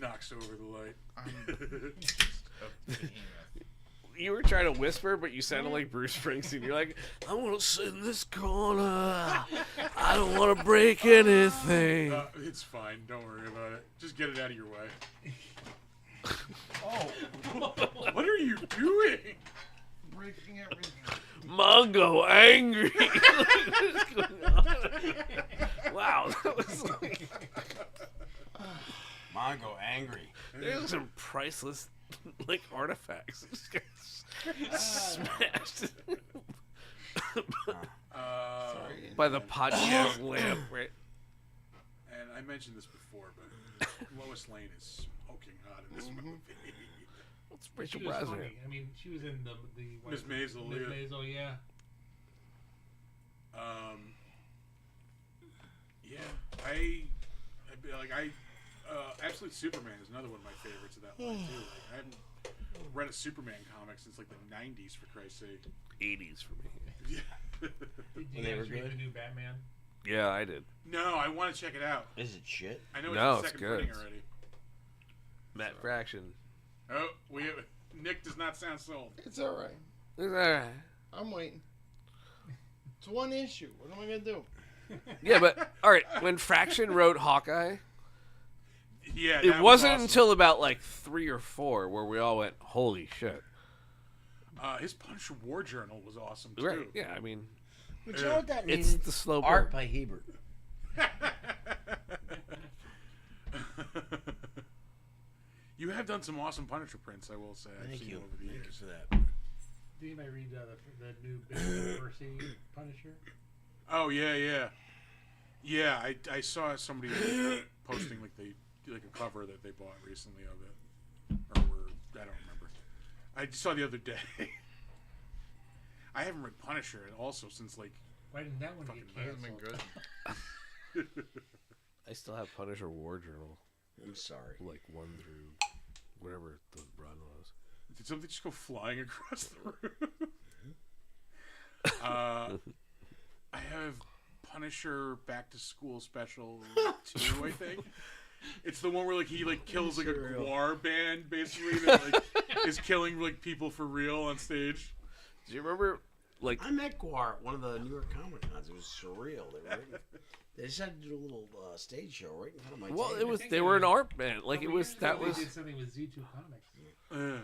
Knocks over the light. I'm just a behemoth. You were trying to whisper, but you sounded like Bruce Springsteen. You're like, I want to sit in this corner. I don't want to break anything. It's fine. Don't worry about it. Just get it out of your way. Oh, What are you doing? breaking everything. Mongo angry. What is going on? Wow, that was like, Mongo angry. there's some priceless like artifacts. This guy's smashed by the podcast lamp, right? And I mentioned this before, but Lois Lane is smoking hot in this movie. What's She Rachel was Brosnahan? funny. I mean, she was in the Miss Maisel, Miss yeah. Maisel, yeah. Absolute Superman is another one of my favorites of that line too. Like, I haven't read a Superman comic since like the '90s, for Christ's sake. 80s for me. Yeah. Did When you they guys were read good? the new Batman? Yeah, I did. No, I want to check it out. Is it shit? I know it's No, the it's second good. printing already. Matt Fraction. Oh, Nick does not sound sold. It's all right. It's all right. I'm waiting. It's one issue. What am I gonna do? Yeah, but all right. When Fraction wrote Hawkeye, Yeah, it that was wasn't awesome. until about like 3 or 4 where we all went, "Holy shit!" His Punisher War Journal was awesome too. Right? Yeah. I mean, But you know what that it's needed? the slow Art burn. by Hebert. You have done some awesome Punisher prints, I will say. I've Thank seen you. over the Thank you years. for that. Did anybody read the new Big Mercy Punisher? Oh yeah. Yeah, I saw somebody posting like a cover that they bought recently of it, or I don't remember. I saw the other day. I haven't read Punisher also since like Why didn't that one Fucking get Hasn't canceled? been good. I still have Punisher War Journal, I'm sorry. like 1 through whatever the run was. Did something just go flying across the room? I have Punisher Back to School Special 2, I think. It's the one where like he like kills like a Guar band basically that like is killing like people for real on stage. Do you remember, like, I met Guar at one of the New York Comic Cons. It was surreal. They just had to do a little stage show right in front of my well, table. it was think they it were an was- art band. Like it Couple was years ago, that they was did something with Z2 Comics.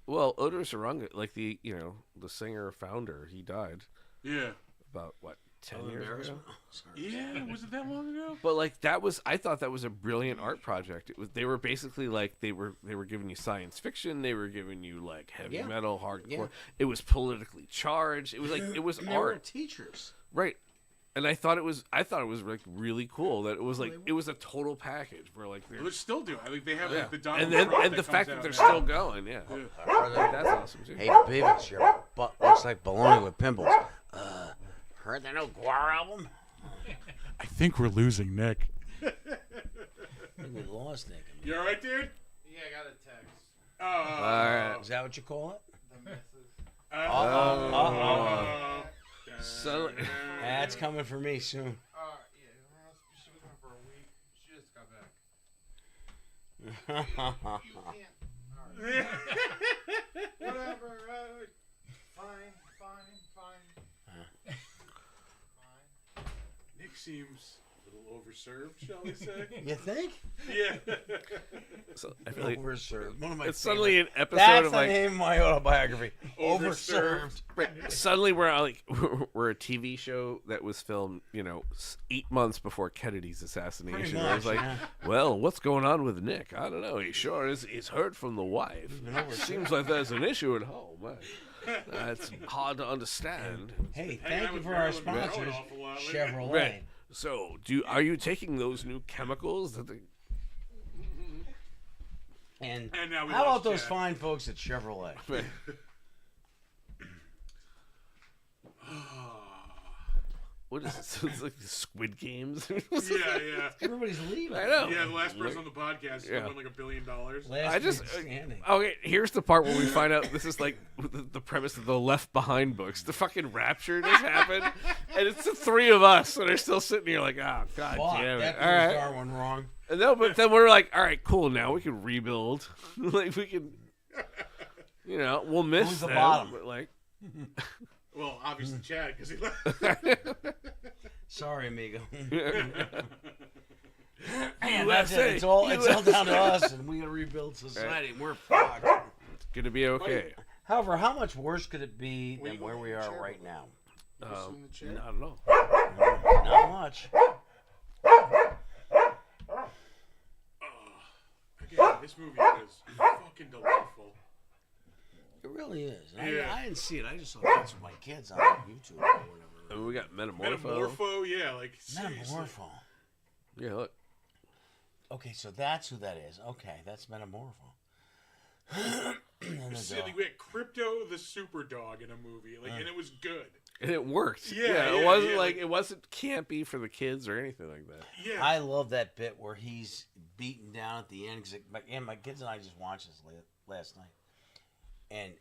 well, Odo Sarunga, like the the singer founder, he died Yeah. about what 10 Oh, years ago. embarrassment. Oh, sorry. Yeah, was it that long ago? But like that was, I thought that was a brilliant art project. It was, they were basically like they were giving you science fiction, they were giving you like heavy Yeah. metal, hardcore. Yeah. It was politically charged. It was like it was And they were art, teachers. right? And I thought it was like really cool that it was like it was a total package where like Well, they're still doing. I think they have yeah. like, the Donald and then Trump and the comes fact that out they're now. still going, yeah. That's awesome too. Hey, baby, your butt looks like baloney with pimples. Heard the new Guar album? I think we're losing Nick. I think we lost Nick. You all right, dude? Yeah, I got a text. Oh. All right. Is that what you call it? The missus. So, That's coming for me soon. Yeah, she was gone for a week. She just got back. You can't. All right. Whatever. Fine. Nick seems a little overserved, shall we say? You think? Yeah. so I feel like Overserved. One of my it's suddenly an episode That's of the like name of my autobiography. Overserved. Overserved. suddenly we're like we're a TV show that was filmed 8 months before Kennedy's assassination. Pretty I was much, like, yeah. well, what's going on with Nick? I don't know. He sure is. He's heard from the wife. Seems like there's an issue at home. That's hard to understand. Hey, Hanging thank out you with for our Marilyn Monroe an sponsors, awful lot lately. Chevrolet. Right. So, are you taking those new chemicals that they? And And now we how lost about those Chad. fine folks at Chevrolet? What is this? It's like the Squid Games. Yeah. Everybody's leaving. I know. Yeah, the last person on the podcast still Yeah. won like $1 billion. Last I just man standing. okay. Here's the part where we find out this is like the premise of the Left Behind books. The fucking rapture just happened, and it's the three of us that are still sitting here like, oh god Fuck, damn it! that All right, Darwin wrong. and then but then we're like, all right, cool. Now we can rebuild. Like we can, we'll miss Who's the them, bottom? but like, Well, obviously Chad, because he left. Sorry, amigo. USA, That's it. It's all down to us, and we gotta rebuild society. And we're fucked. it's gonna be okay. However, how much worse could it be than where we are right now? I don't know. Not much. Again, this movie was fucking delightful. It really is. Yeah. I didn't see it. I just saw bits with my kids on YouTube or whatever. And we got Metamorpho. Metamorpho, yeah, like seriously. Metamorpho. Yeah, look. Okay, so that's who that is. Okay, that's Metamorpho. And the See, dog. like, we had Crypto the Super Dog in a movie, like, and it was good. And it worked. Yeah, it yeah, wasn't yeah, like like- it wasn't campy for the kids or anything like that. Yeah. I love that bit where he's beaten down at the end. Cause my kids and I just watched this last night. And,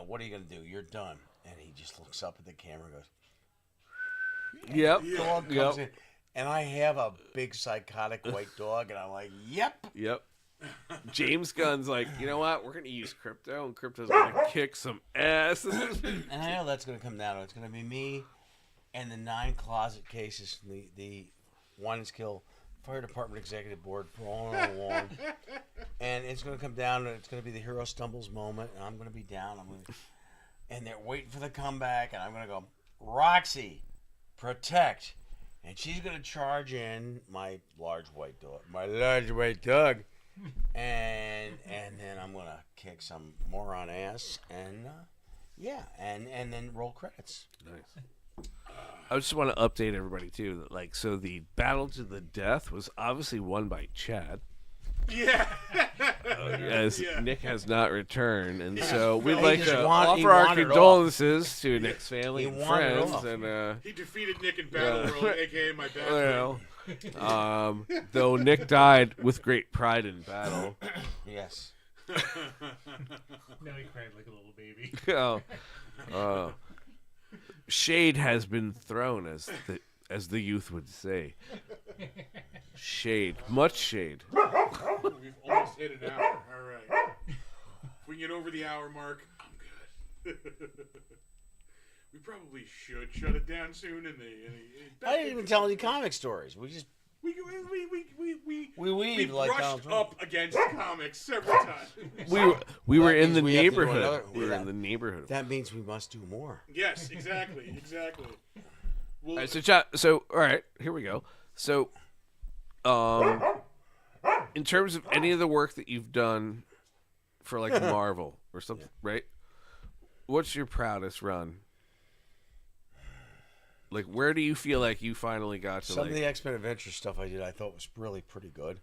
what are you going to do? You're done. And he just looks up at the camera and goes, Yep. dog comes in. And I have a big psychotic white dog. And I'm like, yep. Yep. James Gunn's like, you know what? We're gonna use Crypto, and Crypto's gonna kick some ass. And I know that's going to come down to it. It's going to be me and the 9 closet cases from the Wineskell Fire Department Executive Board brawling along. And it's going to come down to it's going to be the hero stumbles moment. And I'm going to be down. And they're waiting for the comeback. And I'm going to go, Roxy, protect. And she's going to charge in my large white dog. And then I'm going to kick some moron ass. And, and then roll credits. Nice. I just want to update everybody too. That so the battle to the death was obviously won by Chad, Yeah. as Yeah. Nick has not returned, and so we'd He like just to he offer our wandered condolences to Nick's family He and wandered friends, off. and He defeated Nick in Battle Yeah. World, a.k.a. my bad friend. though Nick died with great pride in battle. Yes. Now he cried like a little baby. Shade has been thrown, as the youth would say. Shade, much shade. We've almost hit an hour. All right. If we can get over the hour mark, I'm good. We probably should shut it down soon. I didn't even tell any comic stories. We just We weaved like Donald brushed Trump. up against comics several times. We were That in means the we have to do neighborhood. another- We were yeah. in the neighborhood. That means we must do more. Yes, exactly. Well, All right, so all right, here we go. So, in terms of any of the work that you've done for like Marvel or something, right? What's your proudest run? Like, where do you feel like you finally got to? Some Like, of the X-Men Adventure stuff I did, I thought was really pretty good,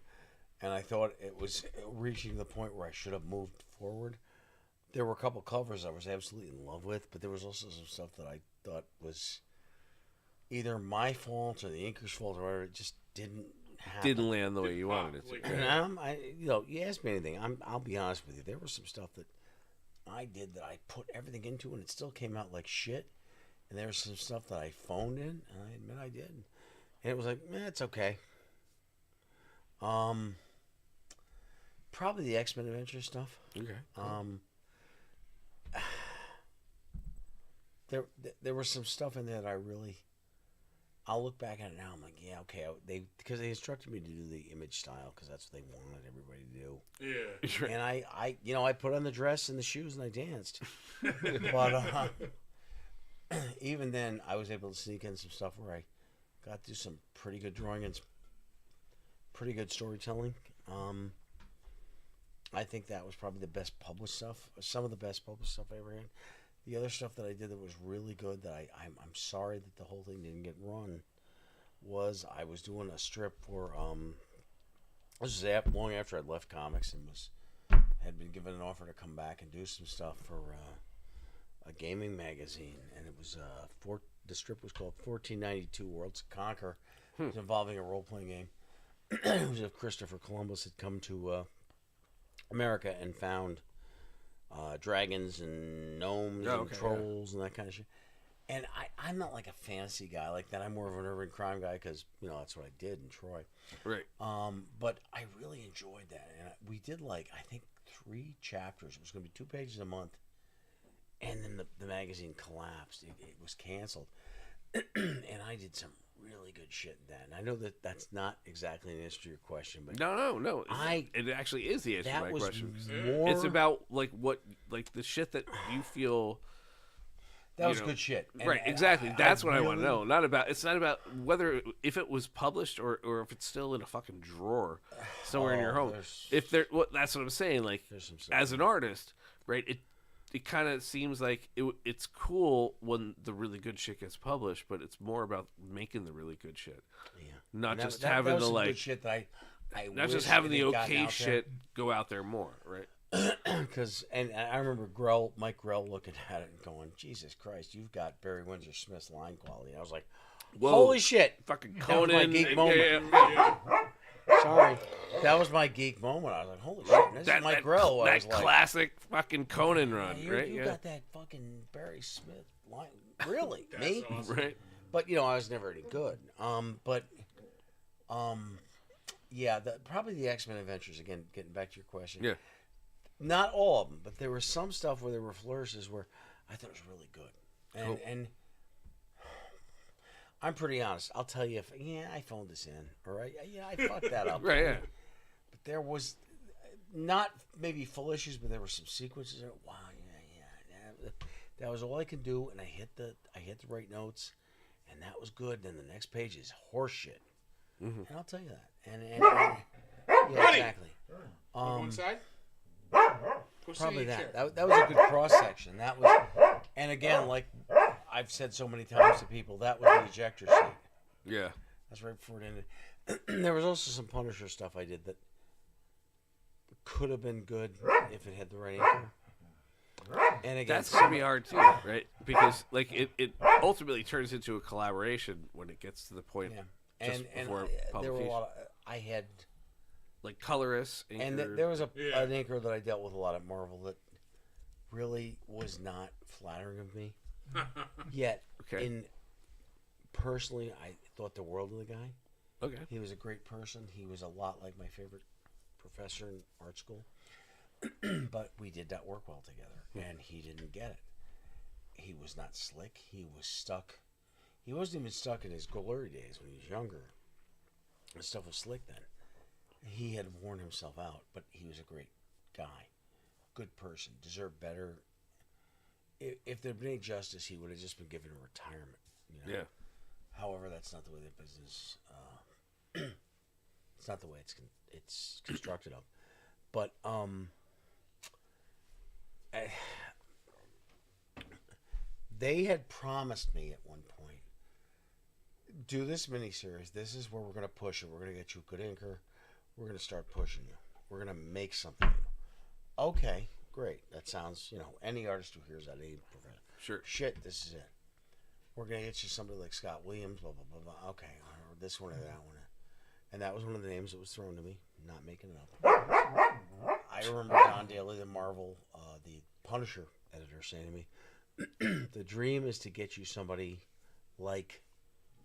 and I thought it was reaching the point where I should have moved forward. There were a couple covers I was absolutely in love with, but there was also some stuff that I thought was either my fault or the inker's fault or whatever. It just didn't happen. didn't land the way you wanted it to. And you ask me anything, I'll be honest with you. There was some stuff that I did that I put everything into, and it still came out like shit. And there was some stuff that I phoned in, and I admit I did. And it was like, it's okay. Probably the X-Men Adventure stuff. Okay. There was some stuff in there that I'll look back at it now. I'm like, yeah, okay. Because they instructed me to do the image style because that's what they wanted everybody to do. Yeah. And I put on the dress and the shoes and I danced. But even then, I was able to sneak in some stuff where I got to do some pretty good drawing and pretty good storytelling. I think that was probably the best published stuff. Some of the best published stuff I ever had. The other stuff that I did that was really good that I'm sorry that the whole thing didn't get run was I was doing a strip for this was long after I'd left comics and had been given an offer to come back and do some stuff for a gaming magazine, and it was the strip was called 1492 Worlds to Conquer. It was involving a role-playing game. It was if Christopher Columbus had come to America and found dragons and gnomes and trolls and that kind of shit. And I'm not like a fantasy guy like that. I'm more of an urban crime guy because that's what I did in Troy. Right. But I really enjoyed that, and we did I think 3 chapters. It was going to be 2 pages a month, and then the magazine collapsed. It was canceled, and I did some really good shit in that. And I know that's not exactly an answer to your question, but No. It actually is the answer to my question. More, it's about the shit that you feel. That was good shit. Right, exactly. That's what I want to know. It's not about whether if it was published or if it's still in a fucking drawer somewhere in your home. That's what I'm saying. Like, as an artist, right? It kind of seems like it's cool when the really good shit gets published, but it's more about making the really good shit. Yeah. Not just having the good shit that I not just having the okay shit go out there more, right? Because I remember Mike Grell looking at it and going, Jesus Christ, you've got Barry Windsor Smith's line quality. And I was like, whoa, holy shit. Fucking Conan. That was my geek moment. Sorry. That was my geek moment. I was like, holy shit, this is Mike Grell. That classic fucking Conan run, right? You got that fucking Barry Smith line. Really? Me? Awesome. Right. But, I was never any good. Yeah, probably the X-Men Adventures, again, getting back to your question. Yeah. Not all of them, but there was some stuff where there were flourishes where I thought it was really good. And I'm pretty honest. I'll tell you I phoned this in, or I fucked that up. Right, yeah. But there was not maybe full issues, but there were some sequences. Wow, yeah. That was all I could do, and I hit the right notes, and that was good. Then the next page is horseshit, and I'll tell you that. And yeah, exactly. One side. Probably that. That was a good cross section. That was, and again, like I've said so many times to people, that was the ejector seat. Yeah. That's right before it ended. There was also some Punisher stuff I did that could have been good if it had the right anchor. And again, that's gonna be hard too, right? Because it ultimately turns into a collaboration when it gets to the point. Yeah. Just before there were a publication. lot of, I had. Like colorists, and there was an anchor that I dealt with a lot at Marvel that really was not flattering of me. Yet, personally, I thought the world of the guy. Okay. He was a great person. He was a lot like my favorite professor in art school. But we did not work well together, and he didn't get it. He was not slick. He was stuck. He wasn't even stuck in his glory days when he was younger. His stuff was slick then. He had worn himself out, but he was a great guy, good person, deserved better. If there'd been any justice, he would have just been given a retirement. Yeah. However, that's not the way the business. It's not the way it's constructed of. But they had promised me at one point do this miniseries. This is where we're going to push it. We're going to get you a good anchor. We're going to start pushing you. We're going to make something. Okay, great. That sounds, any artist who hears that, Sure. shit, this is it. We're going to get you somebody like Scott Williams, blah, blah, blah, blah. Okay, or this one or that one. And that was one of the names that was thrown to me. Not making it up. I remember Don Daly, the Marvel, the Punisher editor, saying to me, the dream is to get you somebody like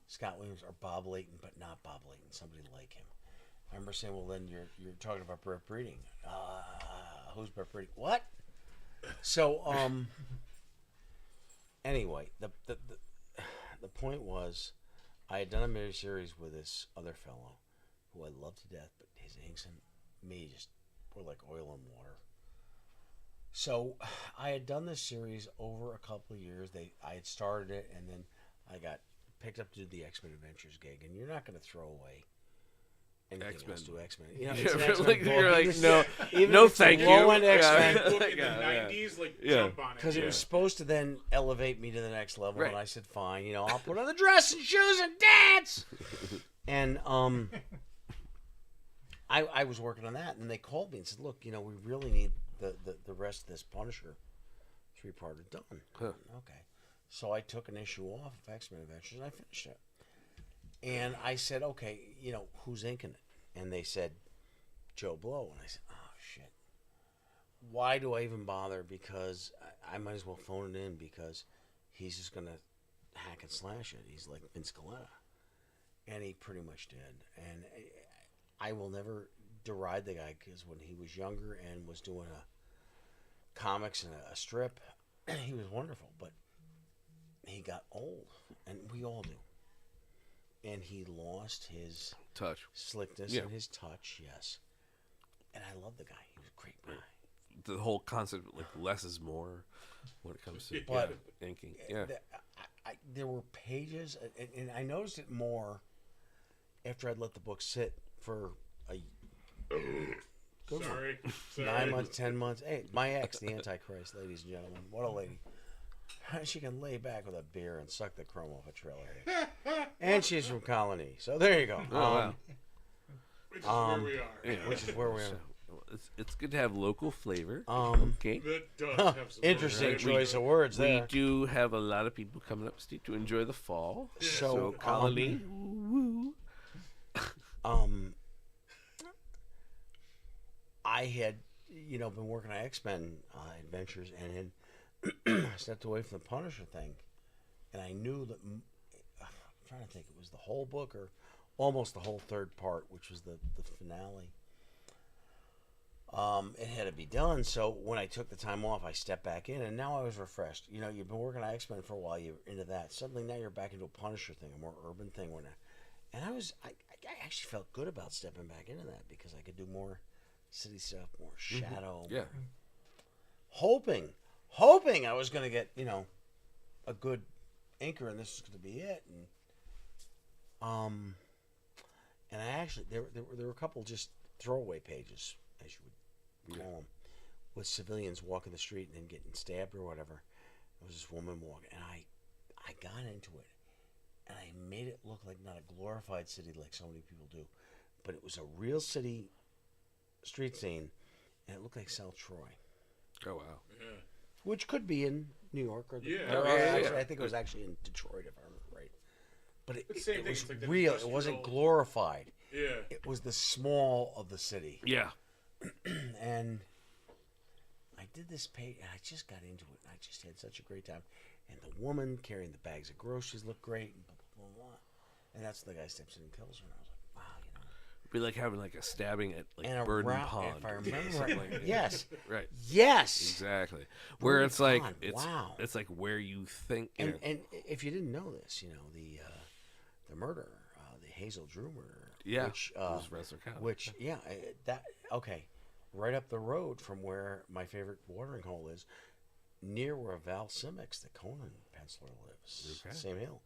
Scott Williams or Bob Layton, but not Bob Layton, somebody like him. I remember saying, well, then you're talking about Brett Breeding. Who's Brett Breeding? What? So, anyway, the point was, I had done a miniseries with this other fellow who I love to death, but his inks and me just were like oil and water. So I had done this series over a couple of years. I had started it, and then I got picked up to do the X-Men Adventures gig, and you're not going to throw away anything X-Men. else to X-Men. Yeah, It's an you're X-Men like, book. you're like, Even no, if no, it's a thank you. low-end X-Men, Yeah. Book in the Yeah. 90s, Yeah. jump on it. because it was supposed to then elevate me to the next level, Right. and I said, fine, I'll put on the dress and shoes and dance. And I was working on that, and they called me and said, look, we really need the rest of this Punisher 3-parter done. Huh. Okay. So I took an issue off of X-Men Adventures, and I finished it. And I said, okay, who's inking it? And they said, Joe Blow. And I said, oh, shit. Why do I even bother? Because I might as well phone it in, because he's just going to hack and slash it. He's like Vince Coletta. And he pretty much did. And I will never deride the guy, because when he was younger and was doing comics and a strip, he was wonderful. But he got old, and we all do. And he lost his Touch. slickness Yeah. and his touch, yes. And I love the guy. He was a great guy. The whole concept, like, less is more when it comes to But inking. Yeah. There were pages, and I noticed it more after I'd let the book sit for a good Sorry. 9 months, 10 months. Hey, my ex, the Antichrist, ladies and gentlemen. What a lady. She can lay back with a beer and suck the chrome off a trailer hitch. And she's from Colony. So there you go. Oh, wow. Which is where we are. Yeah. Which is where we are. So, it's good to have local flavor. Um, Okay. That does Huh, have some interesting right? choice of words We there. do have a lot of people coming up, Steve, to enjoy the fall. So, Colony. Woo. I had, been working on X-Men Adventures, and had stepped away from the Punisher thing, and I knew that. I'm trying to think, it was the whole book or almost the whole third part, which was the finale. It had to be done, so when I took the time off, I stepped back in, and now I was refreshed. You've been working on X-Men for a while, you're into that. Suddenly now you're back into a Punisher thing, a more urban thing. And I actually felt good about stepping back into that, because I could do more city stuff, more shadow. Yeah. Hoping I was going to get, a good anchor, and this is going to be it. And I actually, there were a couple just throwaway pages, as you would call them, with civilians walking the street and then getting stabbed or whatever. There was this woman walking, and I got into it, and I made it look like not a glorified city like so many people do, but it was a real city street scene, and it looked like South Troy, Oh, wow. Yeah. which could be in New York or Yeah. or Yeah, yeah, actually, yeah. I think it was actually in Detroit, if I remember right. But It's the it same thing. was It's like the real. It wasn't industrial- glorified. Yeah. It was the small of the city. Yeah. And I did this page, and I just got into it, and I just had such a great time. And the woman carrying the bags of groceries looked great, and blah, blah, blah, blah. And that's the guy steps in and kills her, and I was like, wow, It'd be like having like a stabbing at like And Burden around- Pond. if I remember Something right- like that. yes. Right. Yes! Exactly. Where Burden it's like Pond, it's wow. it's like where you think. And if you didn't know this, the murder, the Hazel Drew murder, yeah. which, it was Wrestler County. which okay, right up the road from where my favorite watering hole is, near where Val Simmons, the Conan penciler, lives, Okay. same hill.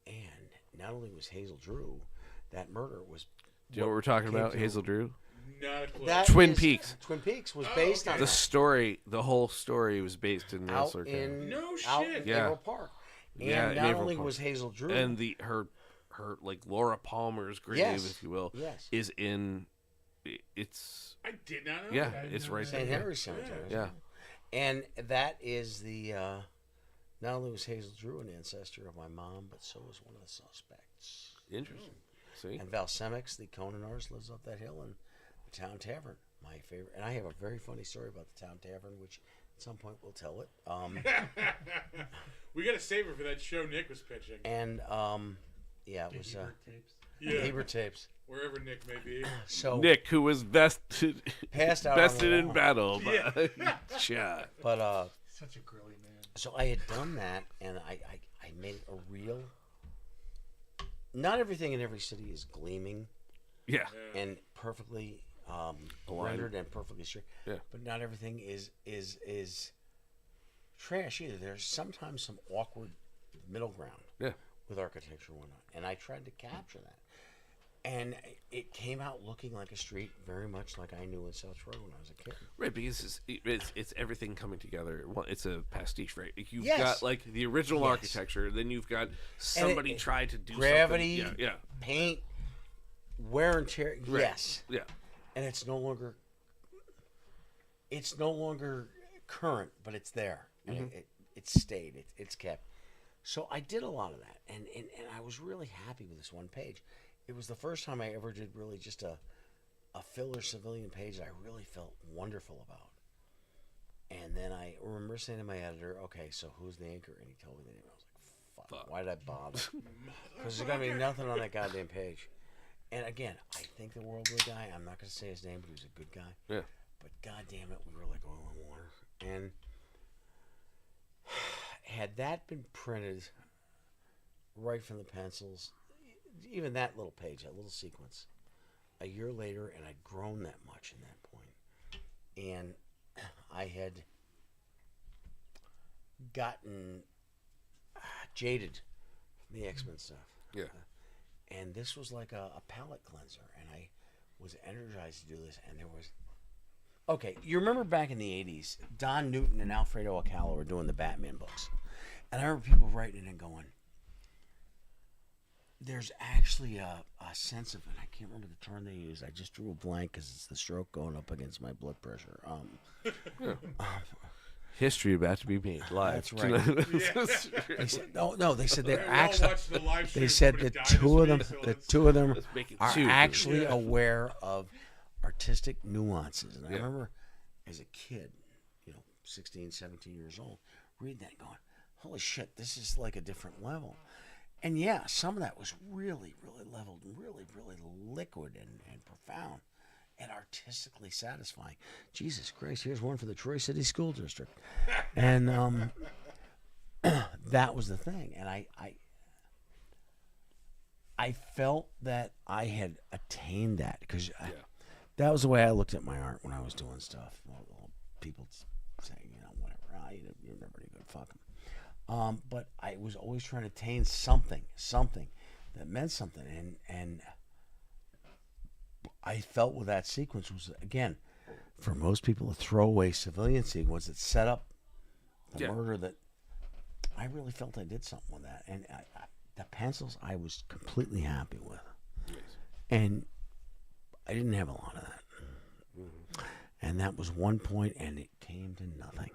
And not only was Hazel Drew, that murder was. Do you know what we're talking came about? to- Hazel Drew. Not a clue. That Twin is- Peaks. Twin Peaks was Oh, based okay. on The that. story, the whole story was based in out Wrestler County. in No out shit. in Yeah. Averill Park. And Yeah, in not Averill only Park. was Hazel Drew, And her her like Laura Palmer's grave, Yes. if you will, Yes. is in. It's I did not know. yeah, that. it's right St. there. Henry's Cemetery. Yeah. And that is the, not only was Hazel Drew an ancestor of my mom, but so was one of the suspects. Interesting. See, And Val Semix, the Conan artist, lives up that hill in the Town Tavern. My favorite. And I have a very funny story about the Town Tavern, which at some point we'll tell it. We got to save her for that show Nick was pitching. And, yeah, it was, Ebert tapes. Yeah. Ebert tapes. Wherever Nick may be. So, Nick, who was vested Passed out on vested the in wall. battle, by shot. but, Such a girly man. so I had done that, and I made a real. Not everything in every city is gleaming Yeah, and perfectly Aligned. rendered and perfectly straight. Yeah. But not everything is trash either. There's sometimes some awkward middle ground yeah. with architecture and whatnot, and I tried to capture that. And it came out looking like a street, very much like I knew in South Road when I was a kid. Right, because it's everything coming together. Well, it's a pastiche, right? You've Yes. got like the original Yes. architecture, then you've got somebody tried to do gravity, something. Yeah, paint, wear and tear. Right. Yes, yeah, and it's no longer current, but it's there, and it stayed. It's kept. So I did a lot of that, and I was really happy with this one page. It was the first time I ever did really just a filler civilian page that I really felt wonderful about. And then I remember saying to my editor, "Okay, so who's the anchor?" And he told me the name. I was like, "Fuck, why did I bother?" Because there's gonna be nothing on that goddamn page. And again, I think the world of the guy. I'm not gonna say his name, but he was a good guy. yeah. But goddamn it, we were like oil and water. And had that been printed right from the pencils, even that little page, that little sequence, a year later, and I'd grown that much in that point, and I had gotten jaded from the X-Men stuff. Yeah. And this was like a palate cleanser, and I was energized to do this, and there was... Okay, you remember back in the 80s, Don Newton and Alfredo Alcala were doing the Batman books. And I remember people writing and going, there's actually a sense of, and I can't remember the term they used, I just drew a blank because it's the stroke going up against my blood pressure. History about to be made live. That's right. They said, no, they said they're We all actually... watched the live They stream, said somebody the died two this of them, week, so the let's- two of them Let's make it are two. actually Yeah. aware of artistic nuances. And I Yeah. remember as a kid, 16, 17 years old, reading that and going, holy shit, this is like a different level. And yeah, some of that was really, really leveled and really, really liquid and profound and artistically satisfying. Jesus Christ, here's one for the Troy City School District. And that was the thing. And I felt that I had attained that because that was the way I looked at my art when I was doing stuff. Well, people saying, whatever, you're never any good, fuck 'em. But I was always trying to attain something that meant something. And I felt with that sequence was, again, for most people, a throwaway civilian sequence that set up the murder that I really felt I did something with that. And the pencils I was completely happy with. And I didn't have a lot of that. And that was one point, and it came to nothing.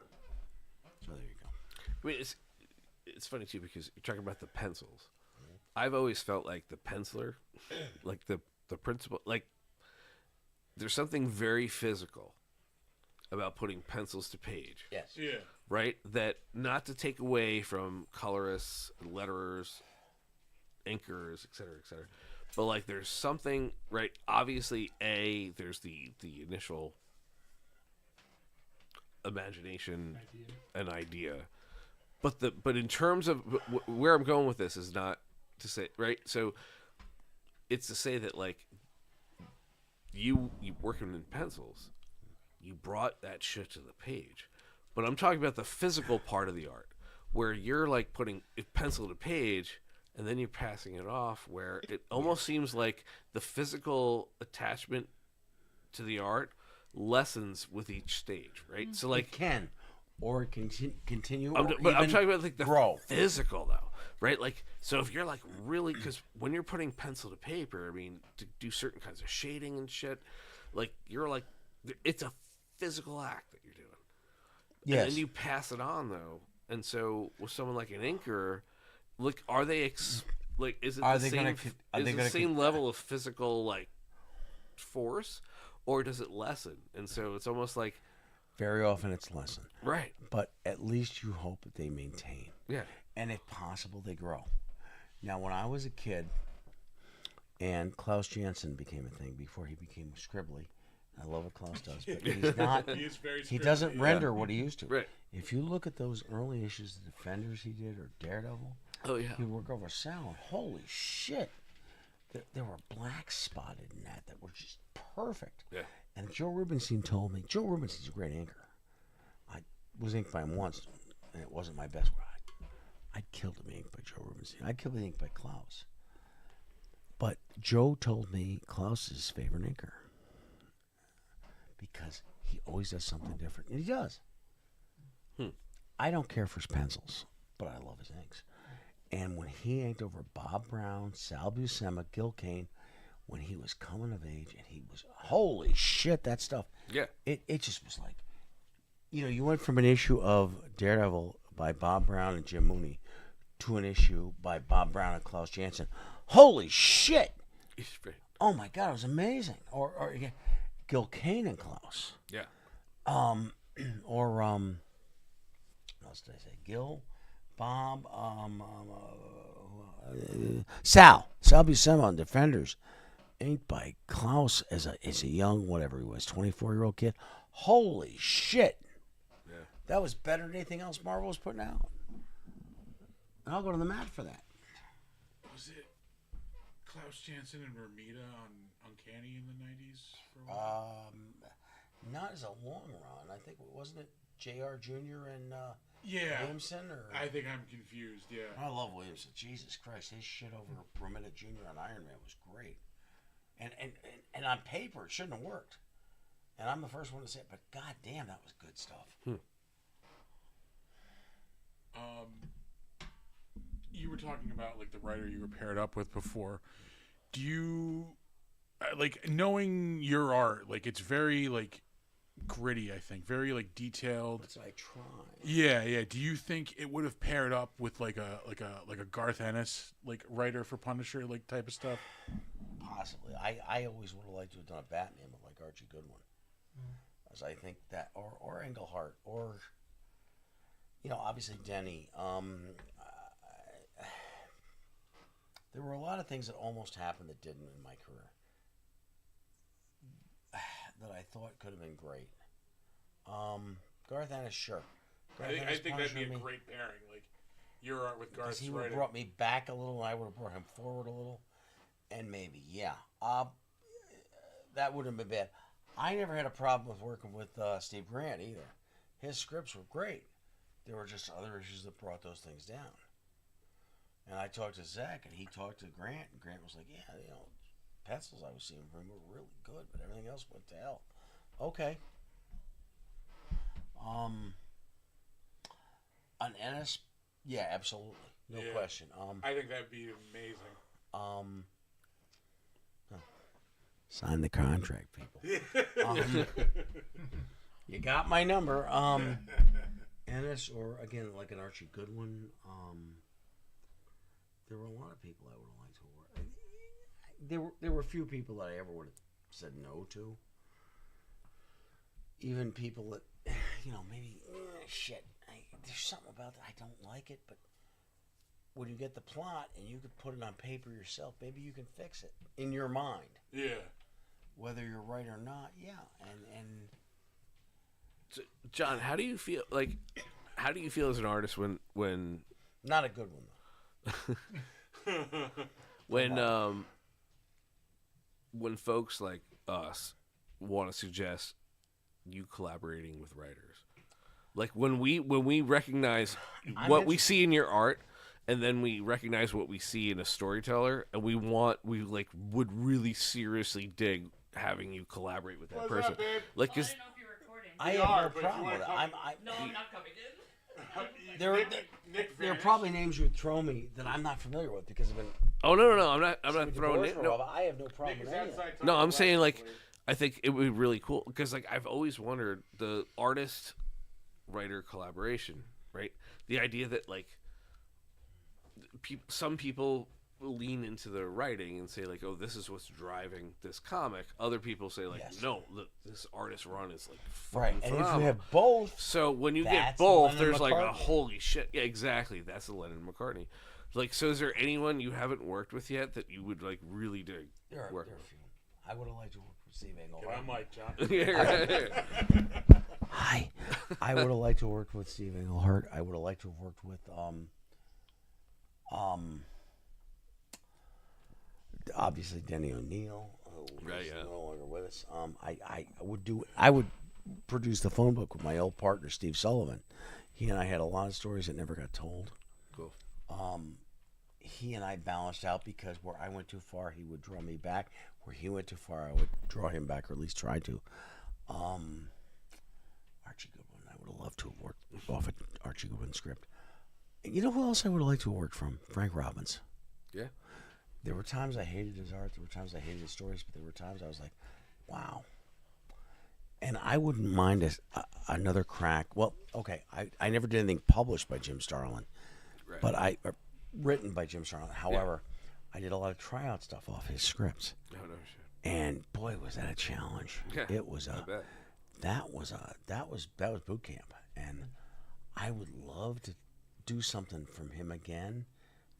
So there you go. I mean, it's funny too because you're talking about the pencils. I've always felt like the penciler, like the principal, like there's something very physical about putting pencils to page. Yes. Yeah. Right? That not to take away from colorists, letterers, inkers, et cetera, but like there's something, right? Obviously, there's the initial imagination and idea, but in terms of where I'm going with this is not to say, right? So it's to say that like you working in pencils, you brought that shit to the page. But I'm talking about the physical part of the art, where you're like putting pencil to page, and then you're passing it off, where it almost seems like the physical attachment to the art lessens with each stage, right? So like, It can. or it can continue. I'm talking about like the grow. physical though, right? Like, so if you're like really, because when you're putting pencil to paper, I mean, to do certain kinds of shading and shit, like you're like, it's a physical act that you're doing. Yes. And then you pass it on though, and so with someone like an inker, like, are they like, is it Are the they same? gonna Is it the same level of physical like force, or does it lessen? And so it's almost like Very often it's lessened. right, But at least you hope that they maintain. yeah, And if possible, they grow. Now, when I was a kid, and Klaus Janson became a thing before he became Scribbly. I love what Klaus does, but he's not. He is very He scripted, doesn't yeah. render what he used to. right. If you look at those early issues of Defenders he did, or Daredevil, Oh yeah, he would work over sound. Holy shit! There were black spotted in that were just perfect. yeah. And Joe Rubenstein told me, Joe Rubenstein's a great inker. I was inked by him once, and it wasn't my best work. I'd kill to be inked by Joe Rubenstein. I'd kill to be inked by Klaus. But Joe told me Klaus is his favorite inker because he always does something different, and he does. I don't care for his pencils, but I love his inks. And when he inked over Bob Brown, Sal Buscema, Gil Kane, when he was coming of age, and he was, holy shit, that stuff. Yeah. It just was like, you went from an issue of Daredevil by Bob Brown and Jim Mooney to an issue by Bob Brown and Klaus Janson. Holy shit! He's great. Oh my God, it was amazing. Or again, Gil Kane and Klaus. Yeah. What else did I say? Gil, Bob, Sal Buscema on Defenders, inked by Klaus as a young, whatever he was, 24-year-old kid. Holy shit! Yeah. That was better than anything else Marvel was putting out. And I'll go to the mat for that. Was it Klaus Janson and Romita on Uncanny in the 90s for a while? Not as a long run. I think, wasn't it J.R. Jr. and Yeah. Williamson? Or I think I'm confused, yeah. I love Williamson. Jesus Christ, his shit over Romita Jr. on Iron Man was great. And on paper, it shouldn't have worked. And I'm the first one to say it, but god damn, that was good stuff. You were talking about like the writer you were paired up with before. Do you like knowing your art? Like it's very like gritty. I think very like detailed. That's what I try. Yeah. Do you think it would have paired up with like a Garth Ennis like writer for Punisher like type of stuff? Possibly. I always would have liked to have done a Batman with like Archie Goodwin. As I think that, or Englehart, or obviously Denny. There were a lot of things that almost happened that didn't in my career that I thought could have been great. Garth Ennis, sure. I think that'd be a great pairing. Like your art with Garth's he would have writing. brought me back a little, and I would have brought him forward a little, and maybe, yeah. That wouldn't have been bad. I never had a problem with working with Steve Grant either. His scripts were great. There were just other issues that brought those things down. And I talked to Zach, and he talked to Grant, and Grant was like, yeah, pencils I was seeing from him were really good, but everything else went to hell. Okay. An Ennis, yeah, absolutely. No question. I think that'd be amazing. Sign the contract, people. You got my number. Ennis, or again, like an Archie Goodwin. There were a lot of people I would have liked to work. There were few people that I ever would have said no to. Even people that, maybe shit. There's something about that I don't like it, but when you get the plot and you could put it on paper yourself, maybe you can fix it in your mind. Yeah. Whether you're right or not, yeah. And So, John, how do you feel? Like, how do you feel as an artist when not a good one though. when folks like us want to suggest you collaborating with writers? Like when we recognize what we see in your art, and then we recognize what we see in a storyteller, and we would really seriously dig having you collaborate with that person. Up, babe? Like, I cause didn't know if you were recording. I We have are, no but if you problem wanna with it. come- No, I'm not coming in. There, Nick there are vanished. probably names you would throw me that I'm not familiar with because of an. Oh no, I'm not throwing it. No, I have no problem Nick with is any of that. outside no, talking I'm saying like license I think it would be really cool because like I've always wondered the artist writer collaboration, right? The idea that like some people will lean into their writing and say like, oh, this is what's driving this comic. Other people say like, Yes. no, this artist run is like Right, fucking and if you phenomenal. have both, So when you get That's both, Lennon there's like a McCartney. holy shit. Yeah, exactly. That's the Lennon McCartney. Like, so is there anyone you haven't worked with yet that you would like really dig there are work a few. I would have liked to work with Steve Englehart. And I'm like, John. with? Yeah, right. Hi. I would have liked to work with Steve Englehart. I would have liked to have worked with obviously Denny O'Neil, who Right, is yeah. no longer with us. I would produce the phone book with my old partner Steve Sullivan. He and I had a lot of stories that never got told. Cool. He and I balanced out because where I went too far, he would draw me back. Where he went too far, I would draw him back, or at least try to. Archie Goodwin, I would have loved to have worked off an Archie Goodwin script. You know who else I would have liked to have worked from? Frank Robbins. Yeah. There were times I hated his art. There were times I hated his stories, but there were times I was like, wow. And I wouldn't mind another crack. Well, okay, I never did anything published by Jim Starlin, Right. but written by Jim Starlin. However, I did a lot of tryout stuff off his scripts, No shit. and boy, was that a challenge! Yeah, It was I bet. that was boot camp, and I would love to do something from him again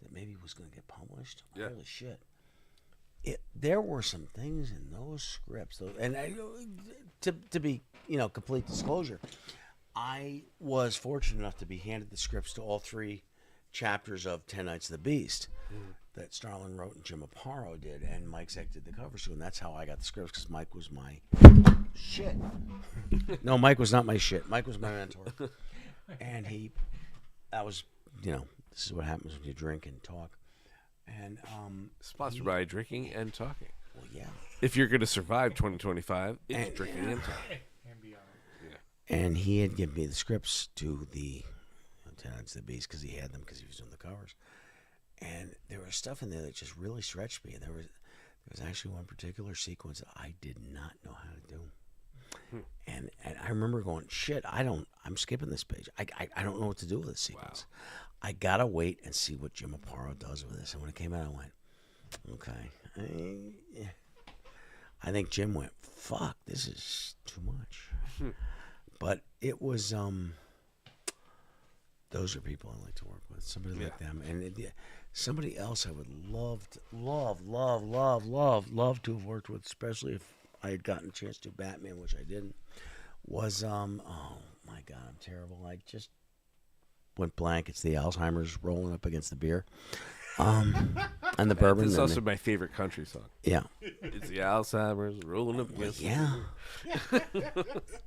that maybe was going to get published. Yeah. Holy shit! There were some things in those scripts, and to be complete disclosure, I was fortunate enough to be handed the scripts to all 3 chapters of 10 Nights of the Beast that Starlin wrote and Jim Aparo did, and Mike Zeck did the covers to, and that's how I got the scripts because Mike was my shit. No, Mike was not my shit. Mike was my mentor, and that was this is what happens when you drink and talk, and Sponsored by drinking and talking. well, yeah. If you're going to survive 2025, it's And- drinking and talking. And beyond. And he had given me the scripts to the Lieutenants of the Beast because he had them because he was doing the covers. And there was stuff in there that just really stretched me. There was actually one particular sequence that I did not know how to do. And I remember going, shit, I'm skipping this page. I don't know what to do with this sequence. I got to wait and see what Jim Aparo does with this. And when it came out, I went, okay. I think Jim went, fuck, this is too much. But it was, those are people I like to work with. Somebody like them. And somebody else I would love to have worked with, especially if I had gotten a chance to do Batman, which I didn't, was, oh my God, I'm terrible. I just went blank. It's the Alzheimer's rolling up against the beer. And the bourbon. This is and also my favorite country song. yeah. It's the Alzheimer's rolling up against the Yeah.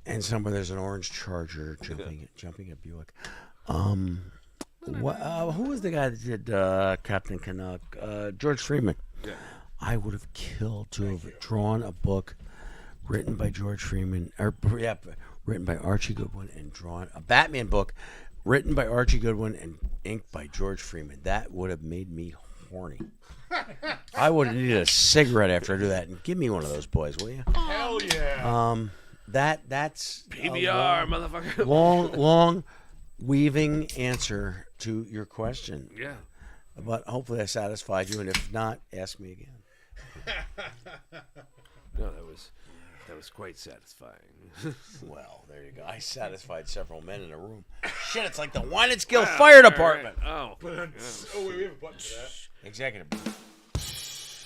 And somewhere there's an orange Charger jumping a Buick. Who was the guy that did Captain Canuck? George Freeman. Yeah. I would have killed to have drawn a book written by George Freeman, written by Archie Goodwin, and drawn a Batman book written by Archie Goodwin and inked by George Freeman. That would have made me horny. I would have needed a cigarette after I do that. And give me one of those boys, will you? Hell yeah. That's a PBR, motherfucker. long weaving answer to your question. Yeah. But hopefully I satisfied you, and if not, ask me again. No, that was quite satisfying. Well, there you go. I satisfied several men in a room. Shit, it's like the Wine and Skill Fire Department. Oh. Oh, wait, we have a button for that. Executive.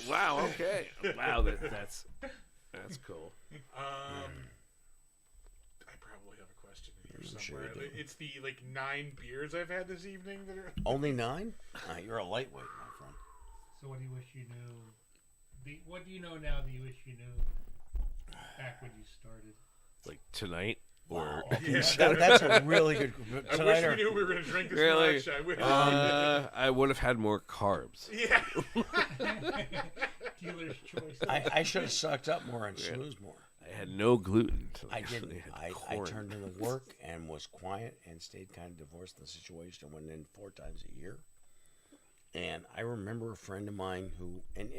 Wow. Okay. Wow. That's cool. I probably have a question in here sure somewhere. you do. It's the 9 beers I've had this evening that are. Only 9? You're a lightweight, my friend. So what do you wish you knew? What do you know now that you wish you knew back when you started? Like tonight or That's a really good. I Tonight wish or- we knew we were going to drink this Really? much. I wish. I would have had more carbs. Yeah. Dealer's choice. I should have sucked up more and snoozed more. had no gluten. So I they didn't. had I corn. turned into work and was quiet and stayed kind of divorced in the situation. I went in 4 times a year. And I remember a friend of mine who, and